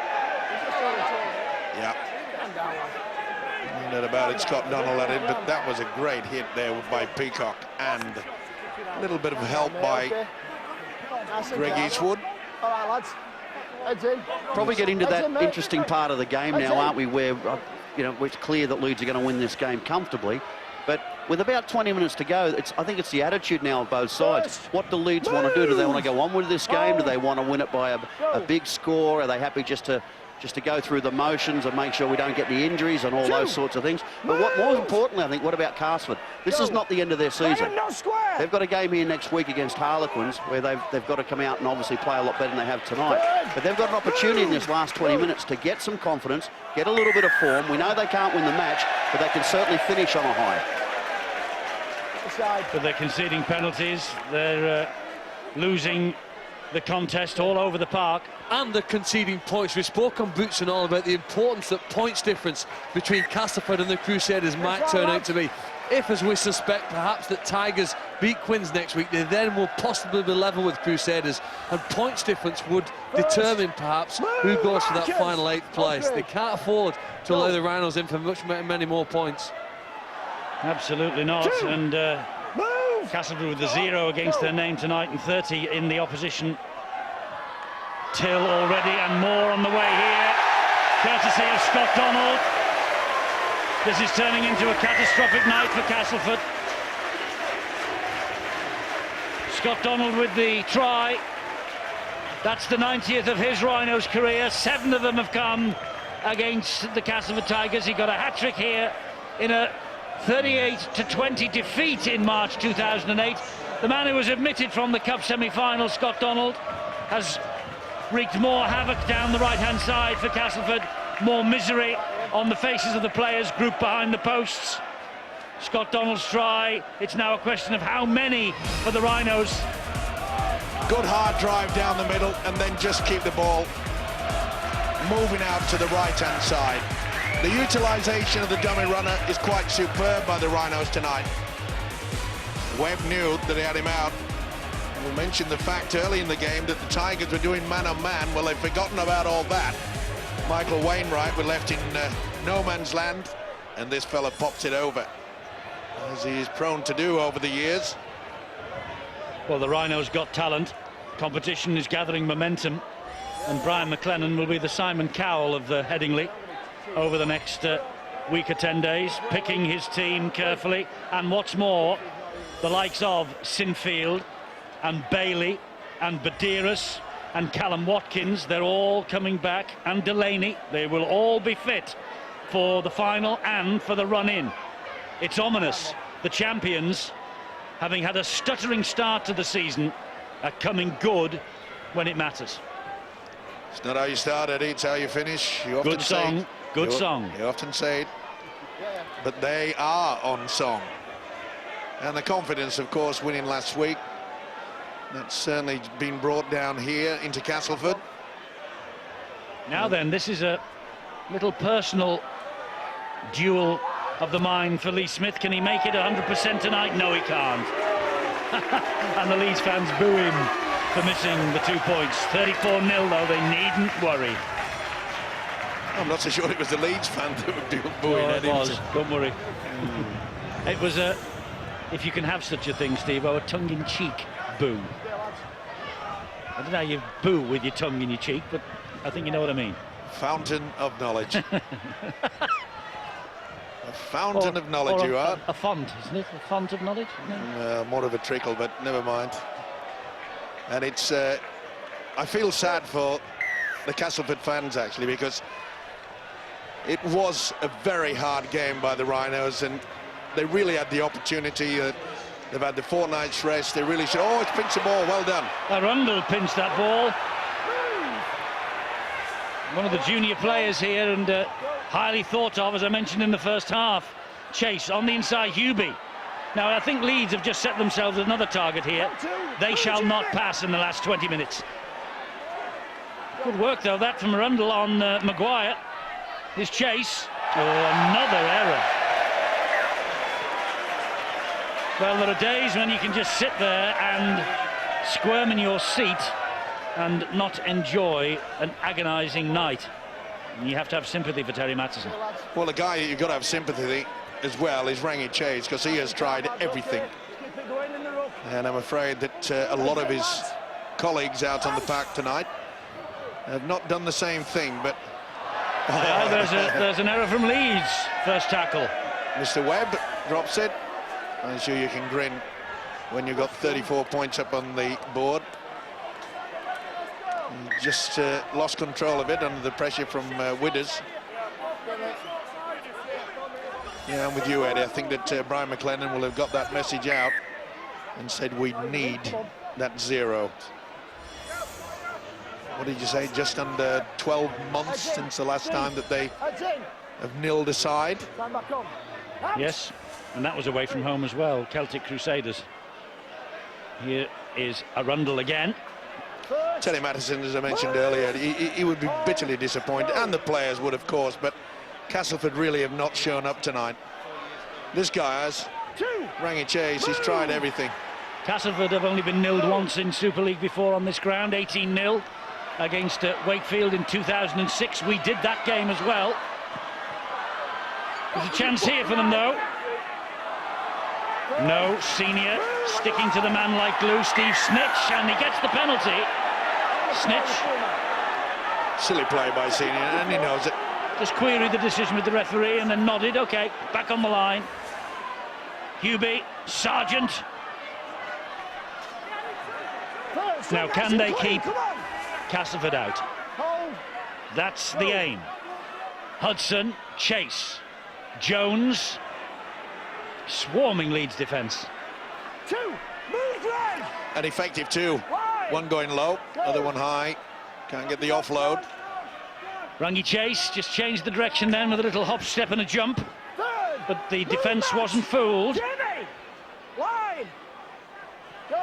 Yeah. No doubt about it, Scott Donald had it, but that was a great hit there by Peacock, and a little bit of help by Greg Eastwood. All right, lads. Heads in. Probably get into that interesting part of the game now, aren't we, where it's clear that Leeds are going to win this game comfortably, but with about 20 minutes to go, I think it's the attitude now of both sides. What do Leeds want to do? Do they want to go on with this game? Do they want to win it by a big score? Are they happy just to go through the motions and make sure we don't get any injuries and all those sorts of things? But more importantly, I think, what about Castleford? This is not the end of their season. They've got a game here next week against Harlequins where they've got to come out and obviously play a lot better than they have tonight. But they've got an opportunity in this last 20 minutes to get some confidence, get a little bit of form. We know they can't win the match, but they can certainly finish on a high. But they're conceding penalties. They're losing the contest all over the park. And the conceding points. We spoke on Boots and all about the importance that points difference between Castleford and the Crusaders might turn out to be. If, as we suspect, perhaps that Tigers beat Quins next week, they then will possibly be level with Crusaders, and points difference would determine perhaps who goes for that final 8th place. They can't afford to allow the Rhinos in for many more points. Absolutely not. And Castleford with the 0 against their name tonight and 30 in the opposition. Till already, and more on the way here, courtesy of Scott Donald. This is turning into a catastrophic night for Castleford. Scott Donald with the try. That's the 90th of his Rhinos career. 7 of them have come against the Castleford Tigers. He got a hat-trick here in a 38-20 defeat in March 2008. The man who was admitted from the Cup semi-final, Scott Donald, has wreaked more havoc down the right-hand side for Castleford, more misery on the faces of the players grouped behind the posts. Scott Donald's try. It's now a question of how many for the Rhinos. Good hard drive down the middle and then just keep the ball moving out to the right-hand side. The utilisation of the dummy runner is quite superb by the Rhinos tonight. Webb knew that he had him out. We mentioned the fact early in the game that the Tigers were doing man-on-man. Well, they've forgotten about all that. Michael Wainwright were left in no man's land, and this fella pops it over, as he is prone to do over the years. Well, the Rhinos got talent. Competition is gathering momentum, and Brian McLennan will be the Simon Cowell of Headingley over the next week or 10 days, picking his team carefully. And what's more, the likes of Sinfield and Bailey and Badiris and Callum Watkins, they're all coming back, and Delaney, they will all be fit for the final and for the run-in. It's ominous. The champions, having had a stuttering start to the season, are coming good when it matters. It's not how you start, Eddie, it's how you finish. You often Good song, say, good song. You often say it, but they are on song. And the confidence, of course, winning last week, that's certainly been brought down here into Castleford. Now then, this is a little personal duel of the mind for Lee Smith. Can he make it 100% tonight? No, he can't. And the Leeds fans boo him for missing the 2 points. 34-0, though, they needn't worry. I'm not so sure it was the Leeds fan that were booing it him. was, don't worry. It was a, if you can have such a thing, Steve, a tongue-in-cheek boo. I don't know how you boo with your tongue in your cheek, but I think you know what I mean. Fountain of knowledge. A fountain of knowledge, you are. A font, isn't it? A font of knowledge? No? More of a trickle, but never mind. And it's, I feel sad for the Castleford fans, actually, because it was a very hard game by the Rhinos, and they really had the opportunity. They've had the fortnight's rest. They really should. Oh, it's pinched the ball. Well done. Arundel pinched that ball. One of the junior players here, and highly thought of, as I mentioned in the first half. Chase on the inside, Hubie. Now, I think Leeds have just set themselves another target here. They shall not pass in the last 20 minutes. Good work, though, that from Arundel on Maguire. His Chase. Oh, another error. Well, there are days when you can just sit there and squirm in your seat and not enjoy an agonising night. And you have to have sympathy for Terry Mattison. Well, the guy you've got to have sympathy as well is Rangi Chase, because he has tried everything. And I'm afraid that a lot of his colleagues out on the park tonight have not done the same thing, but... there's an error from Leeds, first tackle. Mr. Webb drops it. I'm sure you can grin when you've got 34 points up on the board. Just lost control of it under the pressure from Widders. Yeah, I'm with you, Eddie. I think that Brian McLennan will have got that message out and said we need that zero. What did you say? Just under 12 months since the last time that they have nilled aside. Yes, and that was away from home as well. Celtic Crusaders. Here is Arundel again. Terry Mattison, as I mentioned earlier, he would be bitterly disappointed, and the players would, of course, but Castleford really have not shown up tonight. This guy has. Rangi Chase, he's tried everything. Castleford have only been nilled once in Super League before on this ground, 18-0 against Wakefield in 2006. We did that game as well. There's a chance here for them, though. No, Senior sticking to the man like glue, Steve Snitch, and he gets the penalty. Snitch. Silly play by Senior, and he knows it. Just queried the decision with the referee and then nodded. OK, back on the line. Hubie, Sargent. Now, can they keep Castleford out? That's the aim. Hudson, Chase, Jones. Swarming Leeds defence. An effective two. One going low, other one high. Can't get the offload. Rangi Chase just changed the direction then with a little hop, step and a jump. but the defence wasn't fooled.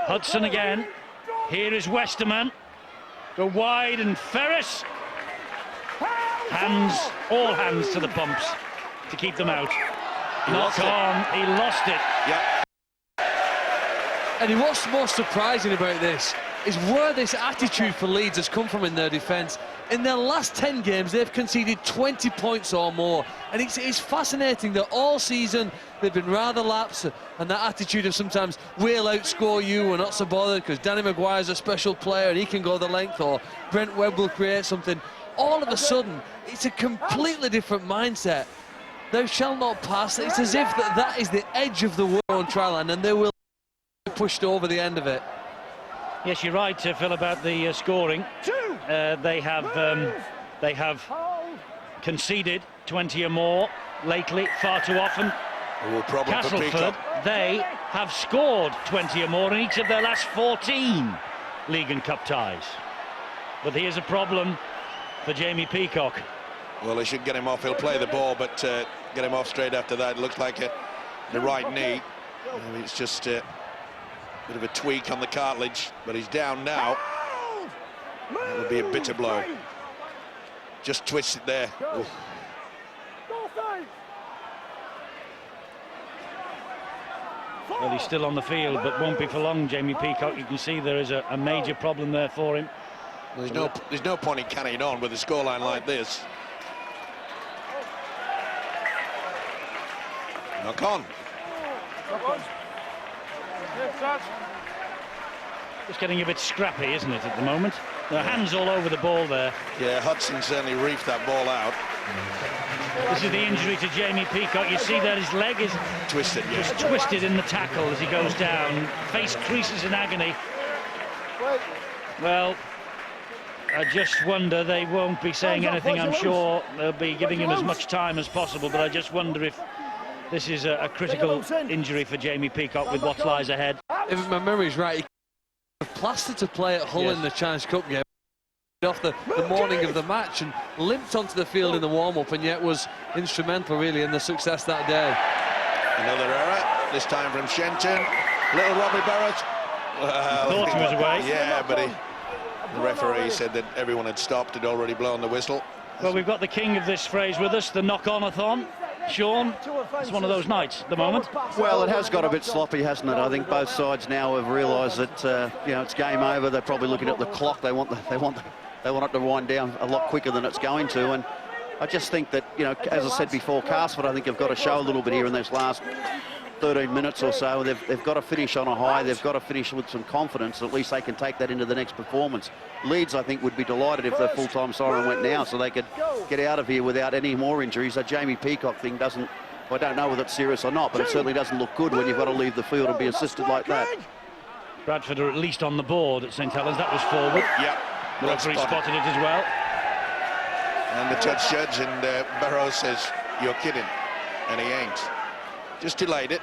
Hudson again. Here is Westerman. Go wide, and Ferris. All hands to the pumps to keep them out. Knock on, he lost it. Yeah. And what's most surprising about this is where this attitude for Leeds has come from in their defence. In their last 10 games, they've conceded 20 points or more. And it's fascinating that all season they've been rather lax, and that attitude of sometimes we'll outscore you, we're not so bothered because Danny Maguire's a special player and he can go the length, or Brent Webb will create something. All of a sudden, it's a completely different mindset. Thou shall not pass. It's as if that is the edge of the war on trial line, and they will be pushed over the end of it. Yes, you're right, Phil, about the scoring. They have conceded 20 or more lately, far too often. Castleford, they have scored 20 or more in each of their last 14 League and Cup ties. But here's a problem for Jamie Peacock. Well, they should get him off. He'll play the ball, but get him off straight after that. It looks like the right knee. It's just a bit of a tweak on the cartilage, but he's down now. That would be a bitter blow. Just twist it there. Ooh. Well, he's still on the field, but won't be for long, Jamie Peacock. You can see there is a major problem there for him. Well, there's no point in carrying on with a scoreline like this. Knock on. Just getting a bit scrappy, isn't it, at the moment? There are hands all over the ball there. Yeah, Hudson certainly reefed that ball out. This is the injury to Jamie Peacock. You see that his leg is twisted, just twisted in the tackle as he goes down. Face creases in agony. Well, I just wonder, they won't be saying anything, I'm sure. They'll be giving him as much time as possible, but I just wonder if this is a critical injury for Jamie Peacock with what lies ahead. If my memory's right, he plastered to play at Hull in the Challenge Cup game off the morning of the match and limped onto the field in the warm-up, and yet was instrumental really in the success that day. Another error, this time from Shenton. Little Robbie Barrett. Well, thought he was away. Yeah, but the referee said that everyone had stopped, had already blown the whistle. Well, we've got the king of this phrase with us, the knock-on-a-thon. Sean, it's one of those nights at the moment. Well, it has got a bit sloppy, hasn't it? I think both sides now have realised that you know, it's game over. They're probably looking at the clock. They want it to wind down a lot quicker than it's going to. And I just think that, you know, as I said before, Castleford, I think have got to show a little bit here in those last 13 minutes or so. They've got to finish on a high. They've got to finish with some confidence. At least they can take that into the next performance. Leeds, I think, would be delighted if the full-time siren went now, so they could get out of here without any more injuries. That Jamie Peacock thing doesn't, I don't know whether it's serious or not, but it certainly doesn't look good when you've got to leave the field and be assisted like that. Bradford are at least on the board at St Helens. That was forward. Yeah. The referee spotted it as well. And the touch judge, and Barrows says, "You're kidding," and he ain't. Just delayed it.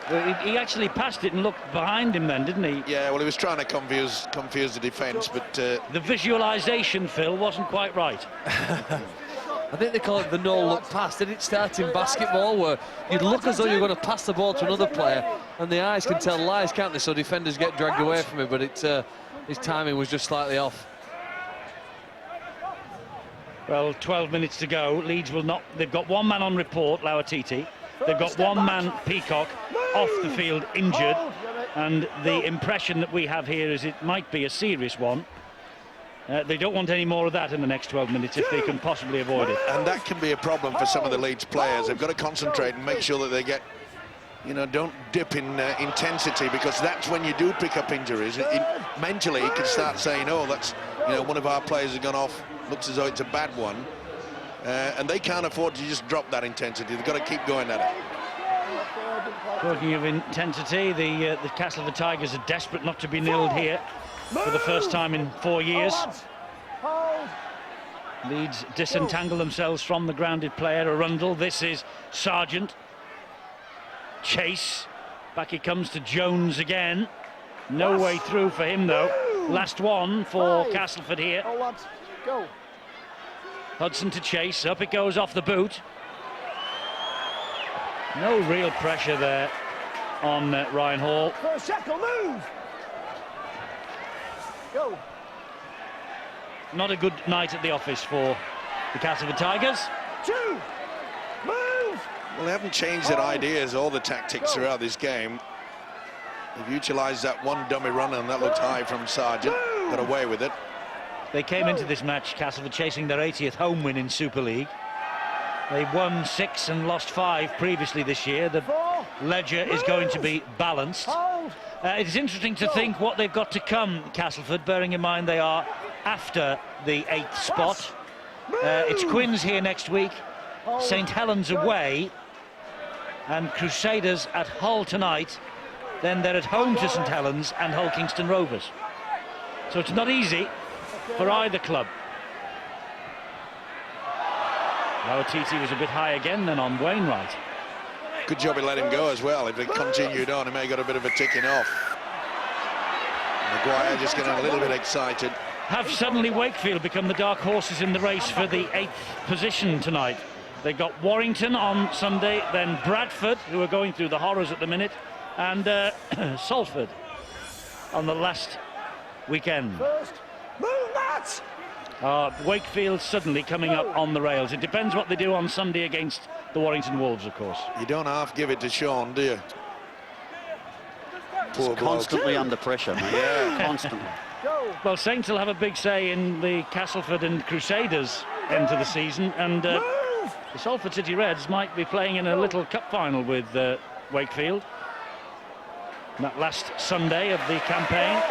Well, he actually passed it and looked behind him then, didn't he? Yeah, well, he was trying to confuse the defence, but... the visualisation, Phil, wasn't quite right. I think they call it the no-look pass. Did it start in basketball where you'd look as though you're going to pass the ball to another player, and the eyes can tell lies, can't they? So defenders get dragged away from it, but his timing was just slightly off. Well, 12 minutes to go. Leeds will not... They've got one man on report, Lauatiti. They've got one man, Peacock, off the field, injured. And the impression that we have here is it might be a serious one. They don't want any more of that in the next 12 minutes if they can possibly avoid it. And that can be a problem for some of the Leeds players. They've got to concentrate and make sure that they get, you know, don't dip in intensity, because that's when you do pick up injuries. Mentally, you can start saying, oh, that's, you know, one of our players has gone off, looks as though it's a bad one. And they can't afford to just drop that intensity. They've got to keep going at it. Talking of intensity, the Castleford Tigers are desperate not to be nilled here for the first time in 4 years. Leeds disentangle themselves from the grounded player, Arundel. This is Sargent. Chase. Back he comes to Jones again. No way through for him, though. Last one for Castleford here. Go. Hudson to Chase, up it goes off the boot. No real pressure there on Ryan Hall. First shackle, move! Go. Not a good night at the office for the Castleford Tigers. 2, move! Well, they haven't changed their ideas or the tactics throughout this game. They've utilised that one dummy run, and that looked high from Sargent. Got away with it. They came into this match, Castleford, chasing their 80th home win in Super League. They won 6 and lost 5 previously this year. The ledger is going to be balanced. It's interesting to think what they've got to come, Castleford, bearing in mind they are after the 8th spot. It's Quins here next week, St Helens away, and Crusaders at Hull tonight. Then they're at home to St Helens and Hull Kingston Rovers. So it's not easy for either club. Lower TT was a bit high again than on Wainwright. Good job he let him go as well. If they continued on, he may have got a bit of a ticking off. Maguire just getting a little bit excited. Have suddenly Wakefield become the dark horses in the race for the 8th position tonight? They got Warrington on Sunday, then Bradford, who are going through the horrors at the minute, and Salford on the last weekend. First, move that! Wakefield suddenly coming up on the rails. It depends what they do on Sunday against the Warrington Wolves, of course. You don't half give it to Sean, do you? Just constantly under pressure, mate. Yeah, constantly. Well, Saints will have a big say in the Castleford and Crusaders end of the season, and the Salford City Reds might be playing in a little cup final with Wakefield. That last Sunday of the campaign.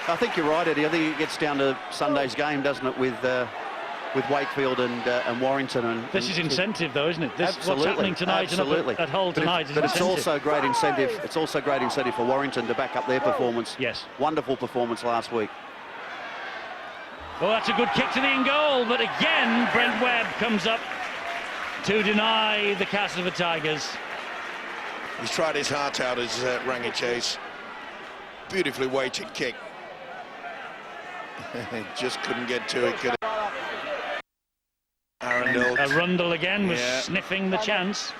I think you're right, Eddie. I think it gets down to Sunday's game, doesn't it, with Wakefield and Warrington. And this is incentive, though, isn't it? This absolutely, what's happening tonight absolutely. At Hull tonight. But it's also great incentive. It's also great incentive for Warrington to back up their performance. Yes, wonderful performance last week. Well, that's a good kick to the in goal, but again, Brent Webb comes up to deny the Castleford Tigers. He's tried his heart out as Rangi Chase. Beautifully weighted kick. He just couldn't get to it, could he? Arundel again was sniffing the chance.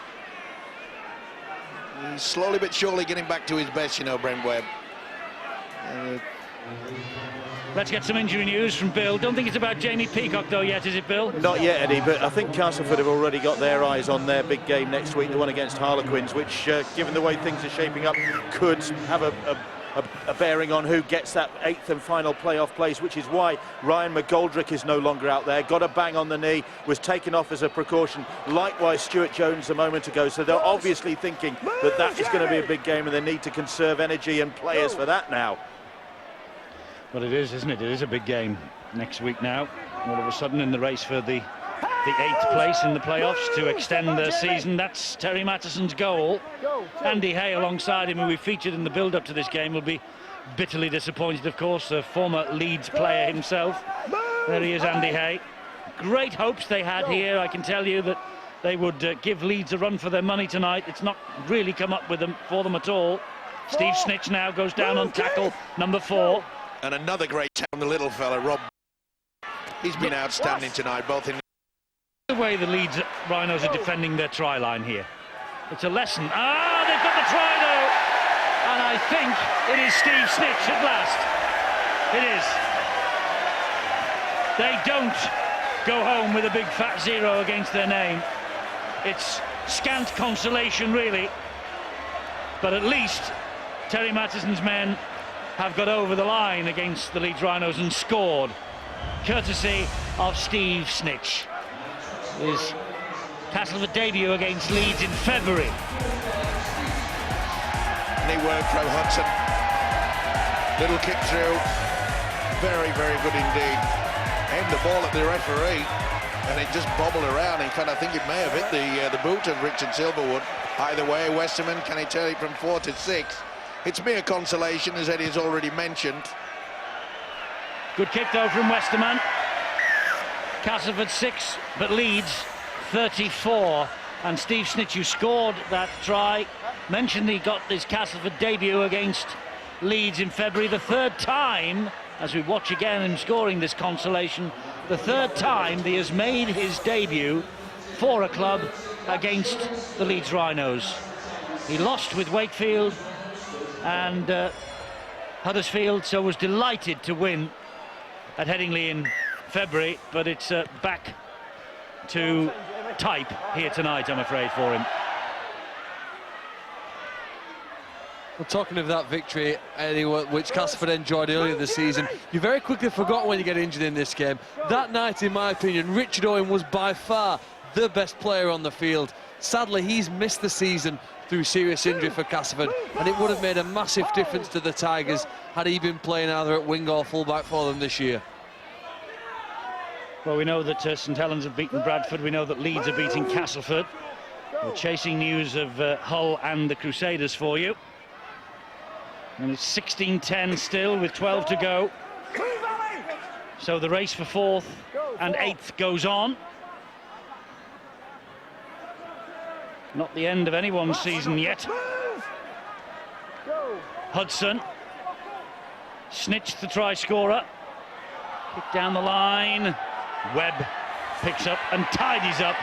He's slowly but surely getting back to his best, you know, Brent Webb. Let's get some injury news from Bill. Don't think it's about Jamie Peacock, though, yet, is it, Bill? Not yet, Eddie, but I think Castleford have already got their eyes on their big game next week, the one against Harlequins, which, given the way things are shaping up, could have a bearing on who gets that 8th and final playoff place, which is why Ryan McGoldrick is no longer out there. Got a bang on the knee, was taken off as a precaution. Likewise, Stuart Jones a moment ago. So they're obviously thinking that that is going to be a big game and they need to conserve energy and players for that now. Well, it is, isn't it? It is a big game next week now. All of a sudden in the race for the 8th place in the playoffs to extend the season. That's Terry Mattison's goal. Andy Hay alongside him, who we featured in the build-up to this game, will be bitterly disappointed, of course, a former Leeds player himself. There he is, Andy Hay. Great hopes they had here. I can tell you that they would give Leeds a run for their money tonight. It's not really come up with them for them at all. Steve Snitch now goes down on tackle number 4. And another great tap from the little fella, Rob. He's been outstanding tonight, both in the way the Leeds Rhinos are defending their try line here. It's a lesson. Ah, they've got the try though, and I think it is Steve Snitch at last. It is. They don't go home with a big fat 0 against their name. It's scant consolation, really. But at least Terry Mattison's men have got over the line against the Leeds Rhinos and scored, courtesy of Steve Snitch. His Castleford debut against Leeds in February. Knee work from Hudson. Little kick through. Very, very good indeed. Aimed the ball at the referee, and it just bobbled around. In fact, I think it may have hit the boot of Richard Silverwood. Either way, Westerman, can he tell it from 4 to 6? It's mere consolation, as Eddie has already mentioned. Good kick, though, from Westerman. Castleford 6, but Leeds 34. And Steve Snitch, who scored that try, mentioned he got his Castleford debut against Leeds in February. The 3rd time, as we watch again him scoring this consolation, the 3rd time he has made his debut for a club against the Leeds Rhinos. He lost with Wakefield and Huddersfield, so was delighted to win at Headingley in February, but it's back to type here tonight, I'm afraid, for him. Well, talking of that victory, Eddie, which Castleford enjoyed earlier this season, you very quickly forgot when you get injured in this game. That night, in my opinion, Richard Owen was by far the best player on the field. Sadly, he's missed the season through serious injury for Castleford, and it would have made a massive difference to the Tigers had he been playing either at wing or fullback for them this year. Well, we know that St Helens have beaten Bradford. We know that Leeds are beating Castleford. We're chasing news of Hull and the Crusaders for you. And it's 16-10 still with 12 to go. So the race for 4th and 8th goes on. Not the end of anyone's season yet. Hudson snitched the try scorer. Kick down the line. Webb picks up and tidies up.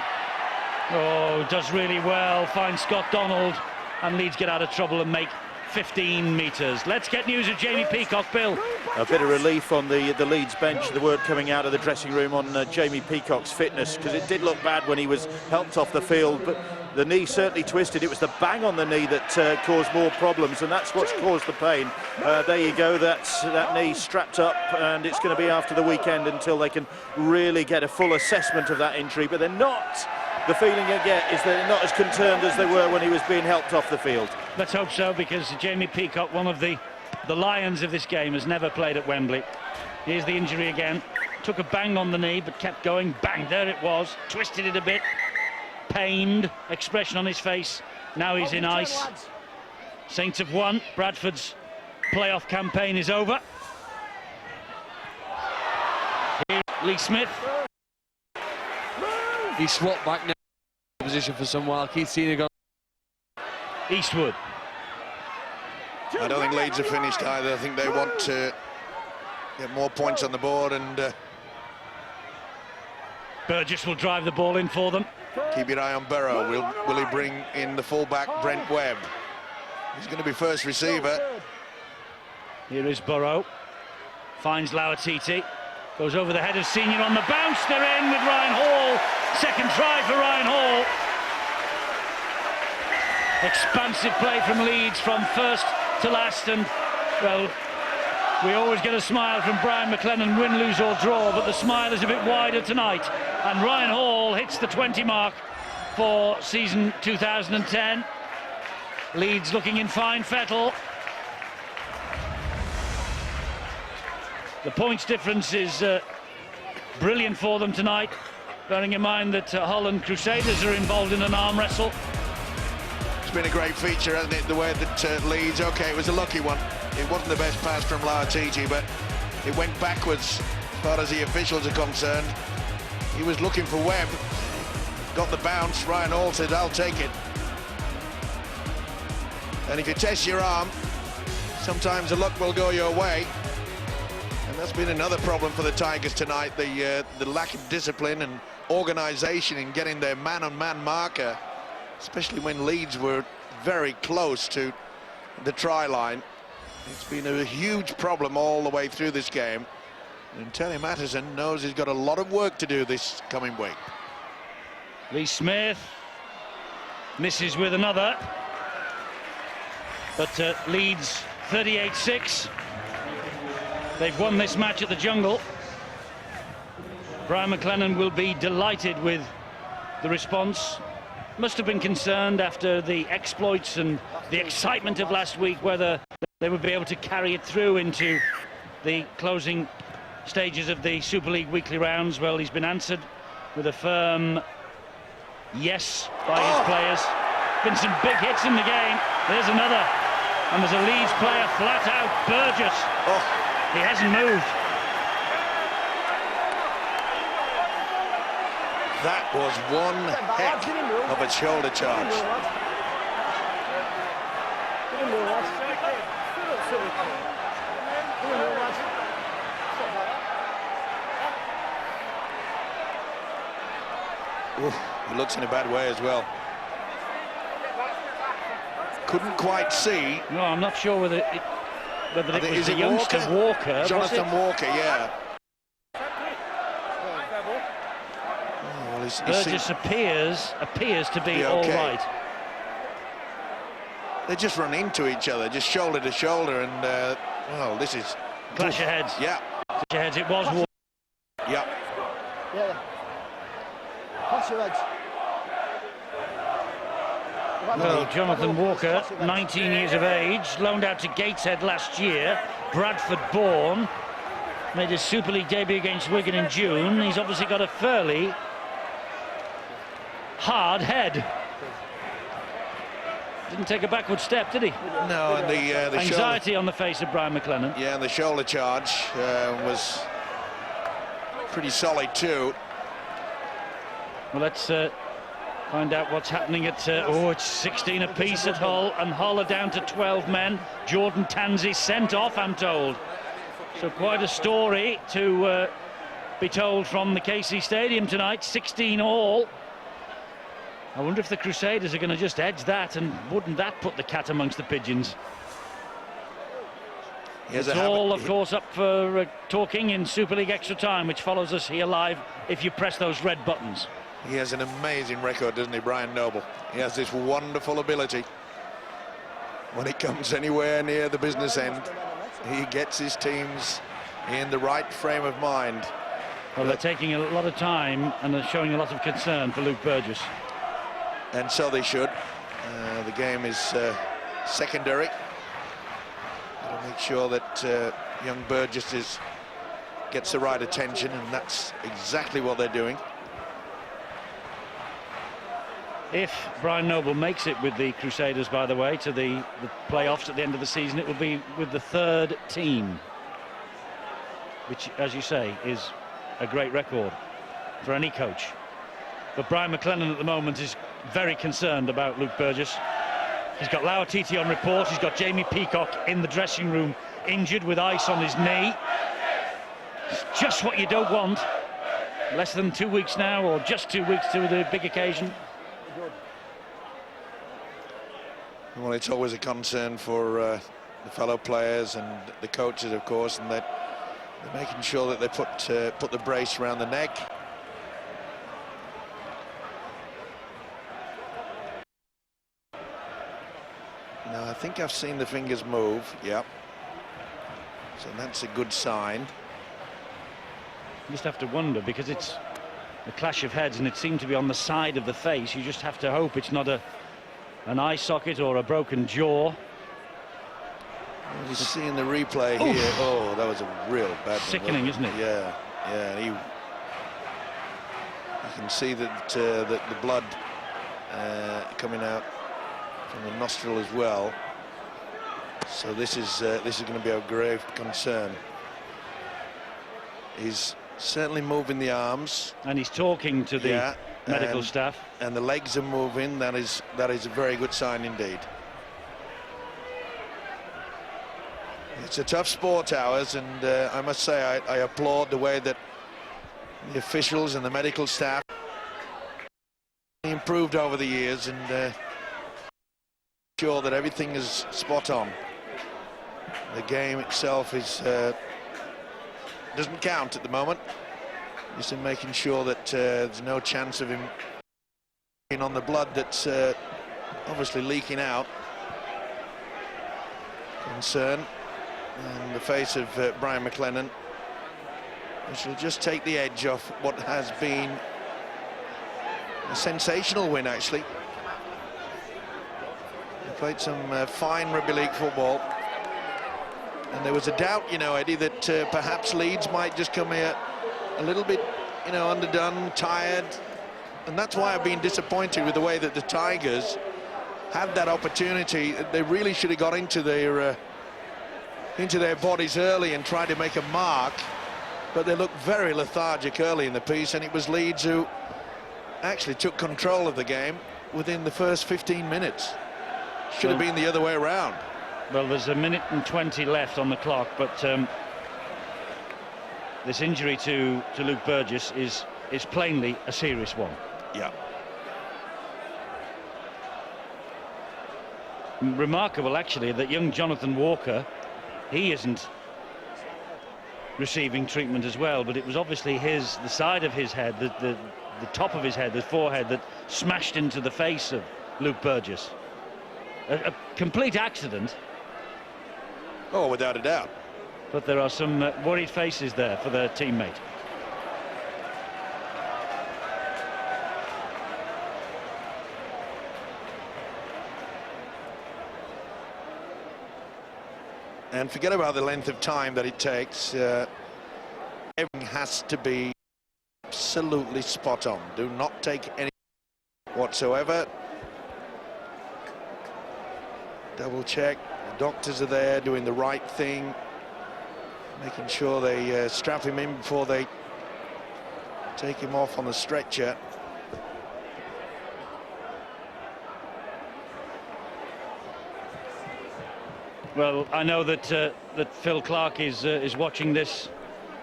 Oh, does really well. Finds Scott Donald, and Leeds get out of trouble and make 15 metres. Let's get news of Jamie Peacock, Bill. A bit of relief on the Leeds bench, the word coming out of the dressing room on Jamie Peacock's fitness, because it did look bad when he was helped off the field, but the knee certainly twisted. It was the bang on the knee that caused more problems, and that's what's caused the pain. There you go, that knee strapped up, and it's going to be after the weekend until they can really get a full assessment of that injury, but they're not. The feeling I get is that they're not as concerned as they were when he was being helped off the field. Let's hope so, because Jamie Peacock, one of the lions of this game, has never played at Wembley. Here's the injury again. Took a bang on the knee, but kept going. Bang, there it was. Twisted it a bit. Pained expression on his face. Now he's in ice. Saints have won. Bradford's playoff campaign is over. Here's Lee Smith. He swapped back now position for some while. Keith Senior Eastwood. I don't think Leeds are finished either. I think they want to get more points on the board, and Burgess will drive the ball in for them. Keep your eye on Burrow. Will he bring in the fullback Brent Webb? He's going to be first receiver. Here is Burrow. Finds Lauatiti. Goes over the head of Senior on the bounce. They're in with Ryan Hall. Second try for Ryan Hall. Expansive play from Leeds from first to last, and, well, we always get a smile from Brian McLennan, win, lose or draw, but the smile is a bit wider tonight, and Ryan Hall hits the 20 mark for season 2010. Leeds looking in fine fettle. The points difference is brilliant for them tonight, bearing in mind that Hull and Crusaders are involved in an arm wrestle. It's been a great feature, hasn't it, the way that Leeds, okay, it was a lucky one. It wasn't the best pass from Lauatiti, but it went backwards as far as the officials are concerned. He was looking for Webb, got the bounce. Ryan Hall said, I'll take it. And if you test your arm, sometimes the luck will go your way. And that's been another problem for the Tigers tonight, the lack of discipline and organisation in getting their man-on-man marker, especially when Leeds were very close to the try line. It's been a huge problem all the way through this game. And Terry Matteson knows he's got a lot of work to do this coming week. Lee Smith misses with another. But Leeds 38-6. They've won this match at the Jungle. Brian McLennan will be delighted with the response. Must have been concerned after the exploits and the excitement of last week whether they would be able to carry it through into the closing stages of the Super League weekly rounds. Well, he's been answered with a firm yes by his players. Been some big hits in the game. There's another. And there's a Leeds player flat out, Burgess. He hasn't moved. That was one heck of a shoulder charge. Ooh, he looks in a bad way as well. Couldn't quite see. No, I'm not sure whether it was the youngster Walker. Jonathan Walker, yeah. Burgess appears to be all right. They just run into each other, just shoulder to shoulder, and well, this is clash of heads. Yeah, clash of heads. It was Walker. Yeah. Yeah. Pass your heads. Well, Jonathan Walker, 19 years of age, loaned out to Gateshead last year, Bradford born, made his Super League debut against Wigan in June. He's obviously got a fairly hard head. Didn't take a backward step, did he? No, and the anxiety shoulder, on the face of Brian McLennan. Yeah, and the shoulder charge was pretty solid too. Well, let's find out what's happening at... it's 16 apiece at Hull, and Hull are down to 12 men. Jordan Tansey sent off, I'm told. So quite a story to be told from the KC Stadium tonight. 16 all. I wonder if the Crusaders are going to just edge that, and wouldn't that put the cat amongst the pigeons? It's all, of course, up for talking in Super League Extra Time, which follows us here live if you press those red buttons. He has an amazing record, doesn't he, Brian Noble? He has this wonderful ability. When it comes anywhere near the business end, he gets his teams in the right frame of mind. Well, they're taking a lot of time and they're showing a lot of concern for Luke Burgess. And so they should. The game is secondary. Got to make sure that young Burgess gets the right attention, and that's exactly what they're doing. If Brian Noble makes it with the Crusaders, by the way, to the playoffs at the end of the season, it will be with the third team, which, as you say, is a great record for any coach. But Brian McLennan at the moment is very concerned about Luke Burgess. He's got Lauatiti on report. He's got Jamie Peacock in the dressing room injured with ice on his knee. It's just what you don't want. Less than 2 weeks now, or just 2 weeks to the big occasion. Well, it's always a concern for the fellow players and the coaches, of course, and they're making sure that they put the brace around the neck. Now, I think I've seen the fingers move. Yep. So that's a good sign. You just have to wonder, because it's a clash of heads and it seemed to be on the side of the face. You just have to hope it's not an eye socket or a broken jaw. You see in the replay here. Oh, that was a real bad one. Sickening, isn't it? Yeah, yeah. You can see that the blood coming out from the nostril as well. So this is going to be a grave concern. He's certainly moving the arms, and he's talking to the medical staff, and the legs are moving. That is a very good sign indeed. It's a tough sport, ours, and I must say I applaud the way that the officials and the medical staff improved over the years, and sure that everything is spot on. The game itself is doesn't count at the moment. Just in making sure that there's no chance of him being on the blood that's obviously leaking out. Concern in the face of Brian McLennan, which will just take the edge off what has been a sensational win, actually. They played some fine rugby league football, and there was a doubt, you know, Eddie, that perhaps Leeds might just come here a little bit, you know, underdone, tired, and that's why I've been disappointed with the way that the Tigers had that opportunity. They really should have got into their bodies early and tried to make a mark, but they looked very lethargic early in the piece, and it was Leeds who actually took control of the game within the first 15 minutes. Should have been the other way around. Well, there's a minute and 20 left on the clock, but this injury to Luke Burgess is plainly a serious one. Yeah. Remarkable, actually, that young Jonathan Walker, he isn't receiving treatment as well, but it was obviously the side of his head, the top of his head, the forehead, that smashed into the face of Luke Burgess. A complete accident. Oh, without a doubt. But there are some worried faces there for their teammate. And forget about the length of time that it takes. Everything has to be absolutely spot on. Do not take any whatsoever. Double check. The doctors are there doing the right thing, making sure they strap him in before they take him off on the stretcher. Well, I know that that Phil Clark is watching this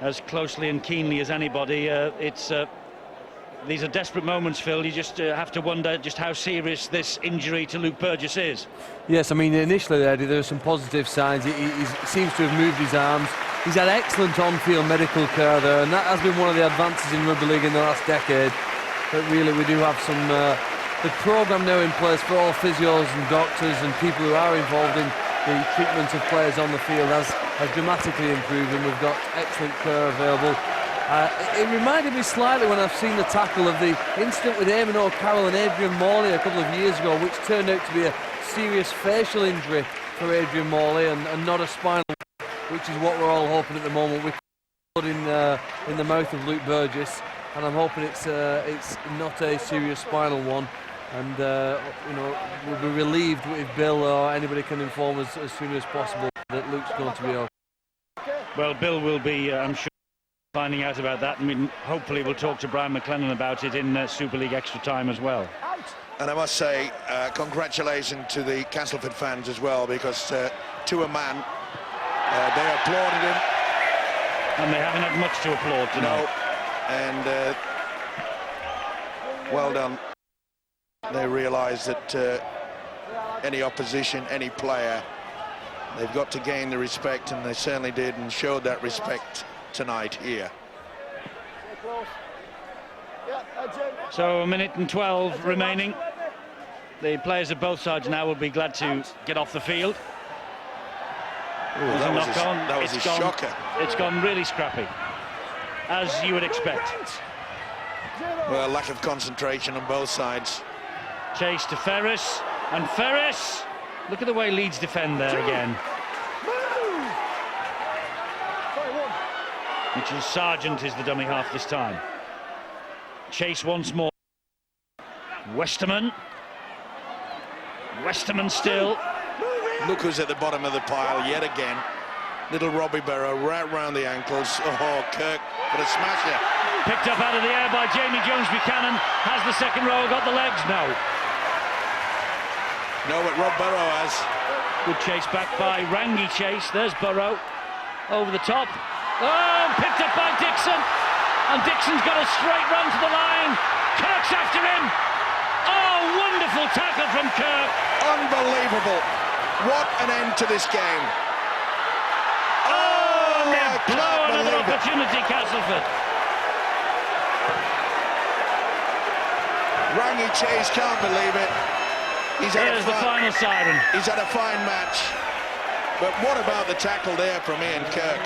as closely and keenly as anybody. These are desperate moments, Phil. You just have to wonder just how serious this injury to Luke Burgess is. Yes, I mean, initially, Eddie, there are some positive signs. He seems to have moved his arms. He's had excellent on-field medical care there, and that has been one of the advances in rugby league in the last decade. But really, we do have some the programme now in place for all physios and doctors and people who are involved in the treatment of players on the field has dramatically improved, and we've got excellent care available. It reminded me slightly when I've seen the tackle of the incident with Eamon O'Carroll and Adrian Morley a couple of years ago, which turned out to be a serious facial injury for Adrian Morley and not a spinal, which is what we're all hoping at the moment. We put in the mouth of Luke Burgess, and I'm hoping it's not a serious spinal one. And you know, we'll be relieved if Bill or anybody can inform us as soon as possible that Luke's going to be okay. Well, Bill will be, I'm sure, finding out about that, and hopefully we'll talk to Brian McLennan about it in Super League extra time as well. And I must say, congratulations to the Castleford fans as well, because to a man, they applauded him. And they haven't had much to applaud tonight. No. And well done. They realise that any opposition, any player, they've got to gain the respect, and they certainly did, and showed that respect tonight here. So 1 minute and 12 remaining. The players of both sides now will be glad to get off the field. Ooh, that was a shocker. It's gone really scrappy, as you would expect. Well, lack of concentration on both sides. Chase to Ferris, and Ferris, look at the way Leeds defend there again. Mitchell Sargent is the dummy half this time. Chase once more. Westerman still. Look who's at the bottom of the pile yet again. Little Robbie Barrow right round the ankles. Oh, Kirk for a smasher. Picked up out of the air by Jamie Jones Buchanan. Has the second row got the legs? No. No, but Rob Burrow has. Good chase back by Rangi Chase. There's Burrow over the top. Oh, picked up by Dixon. And Dixon's got a straight run to the line. Kirk's after him. Oh, wonderful tackle from Kirk. Unbelievable. What an end to this game. Oh, they've blown another opportunity, Castleford. Rangi Chase can't believe it. There's the final siren. He's had a fine match. But what about the tackle there from Ian Kirk?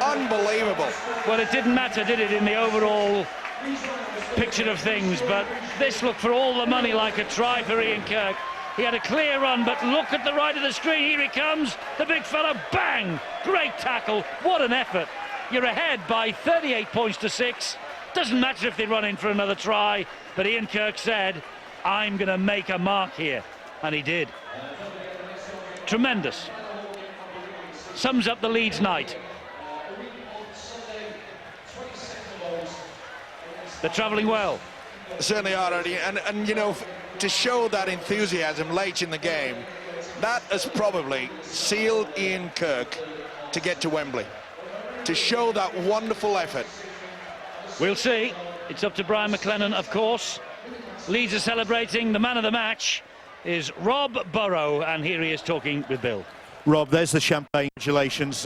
Unbelievable. Well, it didn't matter, did it, in the overall picture of things, but this looked for all the money like a try for Ian Kirk. He had a clear run, but look at the right of the screen. Here he comes, the big fella, bang! Great tackle, what an effort. You're ahead by 38 points to 6. Doesn't matter if they run in for another try, but Ian Kirk said, I'm going to make a mark here, and he did. Tremendous. Sums up the Leeds night. They're travelling well. Certainly are, Eddie. And you know, to show that enthusiasm late in the game, that has probably sealed Ian Kirk to get to Wembley. To show that wonderful effort. We'll see. It's up to Brian McLennan, of course. Leeds are celebrating. The man of the match is Rob Burrow, and here he is talking with Bill. Rob, there's the champagne. Congratulations.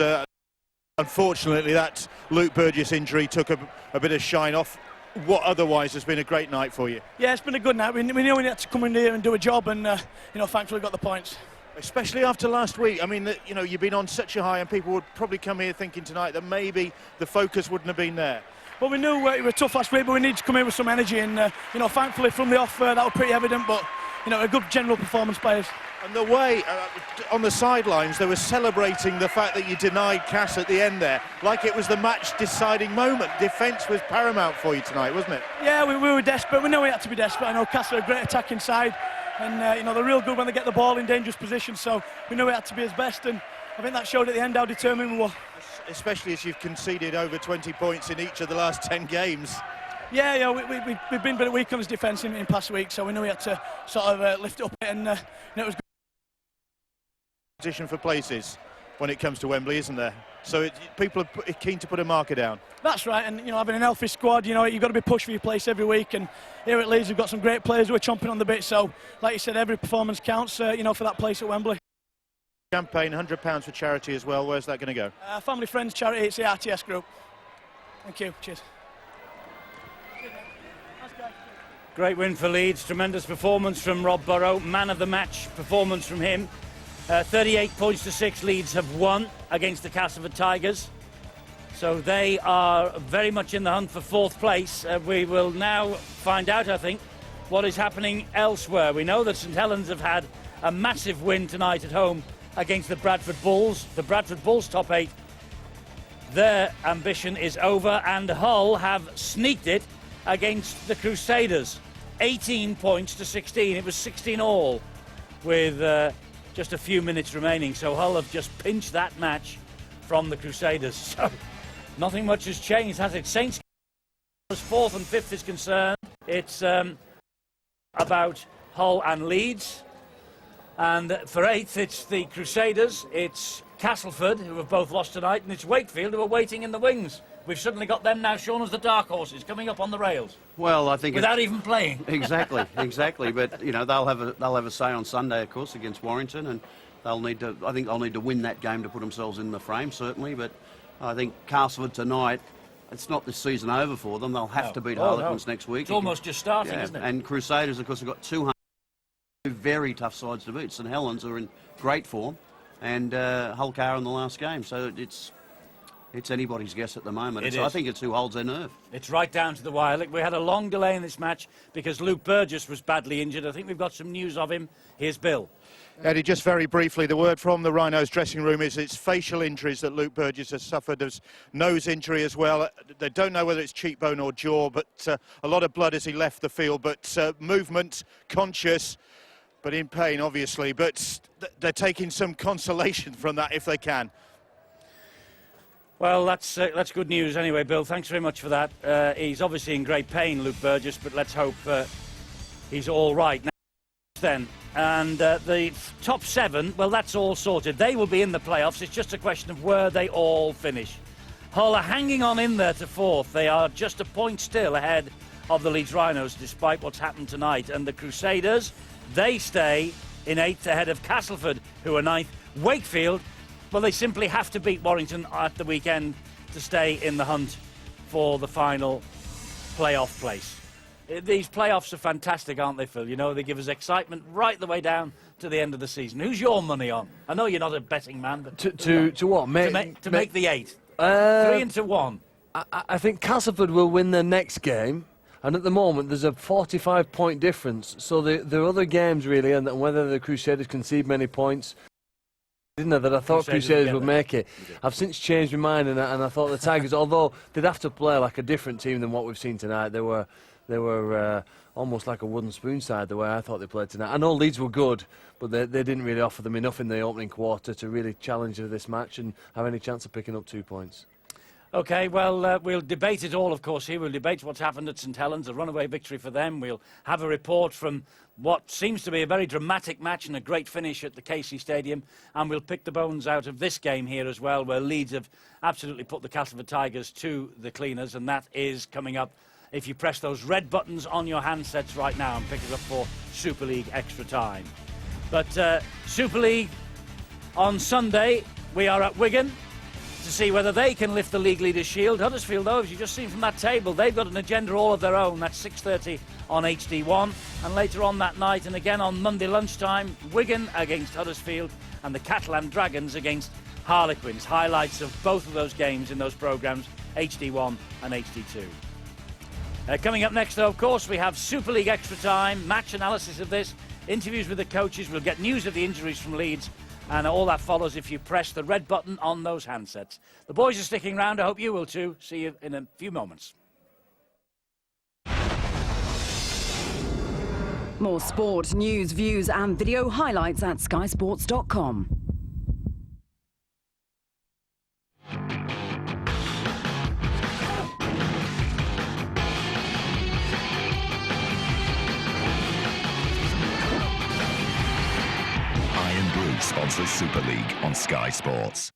Unfortunately, that Luke Burgess injury took a bit of shine off what otherwise has been a great night for you. Yeah, it's been a good night. We knew we had to come in here and do a job, and thankfully got the points. Especially after last week. I mean, you've been on such a high, and people would probably come here thinking tonight that maybe the focus wouldn't have been there. Well, we knew it was tough last week, but we needed to come in with some energy, and thankfully from the off that was pretty evident. But a good general performance players. And the way on the sidelines they were celebrating the fact that you denied Cass at the end there, like it was the match-deciding moment. Defence was paramount for you tonight, wasn't it? Yeah, we were desperate. We knew we had to be desperate. I know Cass are a great attacking side, and they're real good when they get the ball in dangerous positions. So we knew we had to be his best, and I think that showed at the end how determined we were. Especially as you've conceded over 20 points in each of the last 10 games. Yeah, we've been a bit weak on his defence in past weeks, so we knew we had to sort of lift it up, and it was good. Position for places when it comes to Wembley, isn't there? So people are keen to put a marker down. That's right, and having an healthy squad, you've got to be pushed for your place every week, and here at Leeds we've got some great players who are chomping on the bit, so like you said, every performance counts, for that place at Wembley. Campaign, £100 for charity as well. Where's that going to go? Family Friends Charity, it's the RTS group. Thank you, cheers. Great win for Leeds, tremendous performance from Rob Burrow, man of the match performance from him. 38 points to 6, Leeds have won against the Castleford Tigers. So they are very much in the hunt for 4th place. We will now find out, I think, what is happening elsewhere. We know that St Helens have had a massive win tonight at home against the Bradford Bulls. The Bradford Bulls top 8, their ambition is over, and Hull have sneaked it against the Crusaders. 18 points to 16. It was 16 all with just a few minutes remaining, so Hull have just pinched that match from the Crusaders. So nothing much has changed, has it? Saints, as 4th and 5th is concerned, it's about Hull and Leeds, and for 8th it's the Crusaders, it's Castleford, who have both lost tonight, and it's Wakefield, who are waiting in the wings. We've suddenly got them now shown as the dark horses coming up on the rails. Well, I think without even playing. Exactly. But they'll have a say on Sunday, of course, against Warrington, and they'll need to. I think they'll need to win that game to put themselves in the frame, certainly. But I think Castleford tonight, it's not the season over for them. They'll have to beat Harlequins next week. It's almost just starting, isn't it? And Crusaders, of course, have got 200 very tough sides to beat. St Helens are in great form, and Hull are in the last game, so it's anybody's guess at the moment. I think it's who holds their nerve. It's right down to the wire. Look, we had a long delay in this match because Luke Burgess was badly injured. I think we've got some news of him. Here's Bill. Eddie, just very briefly, the word from the Rhinos dressing room is it's facial injuries that Luke Burgess has suffered. There's nose injury as well. They don't know whether it's cheekbone or jaw, but a lot of blood as he left the field. But movement, conscious, but in pain, obviously. But they're taking some consolation from that if they can. Well, that's good news anyway, Bill. Thanks very much for that. He's obviously in great pain, Luke Burgess, but let's hope he's all right. Now, then, and the top 7, well, that's all sorted. They will be in the playoffs. It's just a question of where they all finish. Hull are hanging on in there to 4th. They are just a point still ahead of the Leeds Rhinos, despite what's happened tonight. And the Crusaders, they stay in 8th ahead of Castleford, who are 9th. Wakefield, well, they simply have to beat Warrington at the weekend to stay in the hunt for the final playoff place. These playoffs are fantastic, aren't they, Phil? They give us excitement right the way down to the end of the season. Who's your money on? I know you're not a betting man, but to what? To make the 8. 3-1. I think Castleford will win their next game. And at the moment, there's a 45-point difference. So there are other games, really, and whether the Crusaders concede many points, didn't I, that I thought Crusaders would make it. I've since changed my mind, and I thought the Tigers, although they'd have to play like a different team than what we've seen tonight, they were almost like a wooden spoon side the way I thought they played tonight. I know Leeds were good, but they didn't really offer them enough in the opening quarter to really challenge this match and have any chance of picking up 2 points. OK, well, we'll debate it all, of course, here. We'll debate what's happened at St Helens, a runaway victory for them. We'll have a report from what seems to be a very dramatic match and a great finish at the Casey Stadium. And we'll pick the bones out of this game here as well, where Leeds have absolutely put the Castleford Tigers to the cleaners. And that is coming up if you press those red buttons on your handsets right now and pick us up for Super League Extra Time. But Super League on Sunday, we are at Wigan to see whether they can lift the League Leaders' Shield. Huddersfield, though, as you've just seen from that table, they've got an agenda all of their own. That's 6:30 on HD1. And later on that night, and again on Monday lunchtime, Wigan against Huddersfield and the Catalan Dragons against Harlequins. Highlights of both of those games in those programmes, HD1 and HD2. Coming up next, though, of course, we have Super League Extra Time, match analysis of this, interviews with the coaches. We'll get news of the injuries from Leeds, and all that follows if you press the red button on those handsets. The boys are sticking around. I hope you will too. See you in a few moments. More sport, news, views and video highlights at skysports.com. Sponsors Super League on Sky Sports.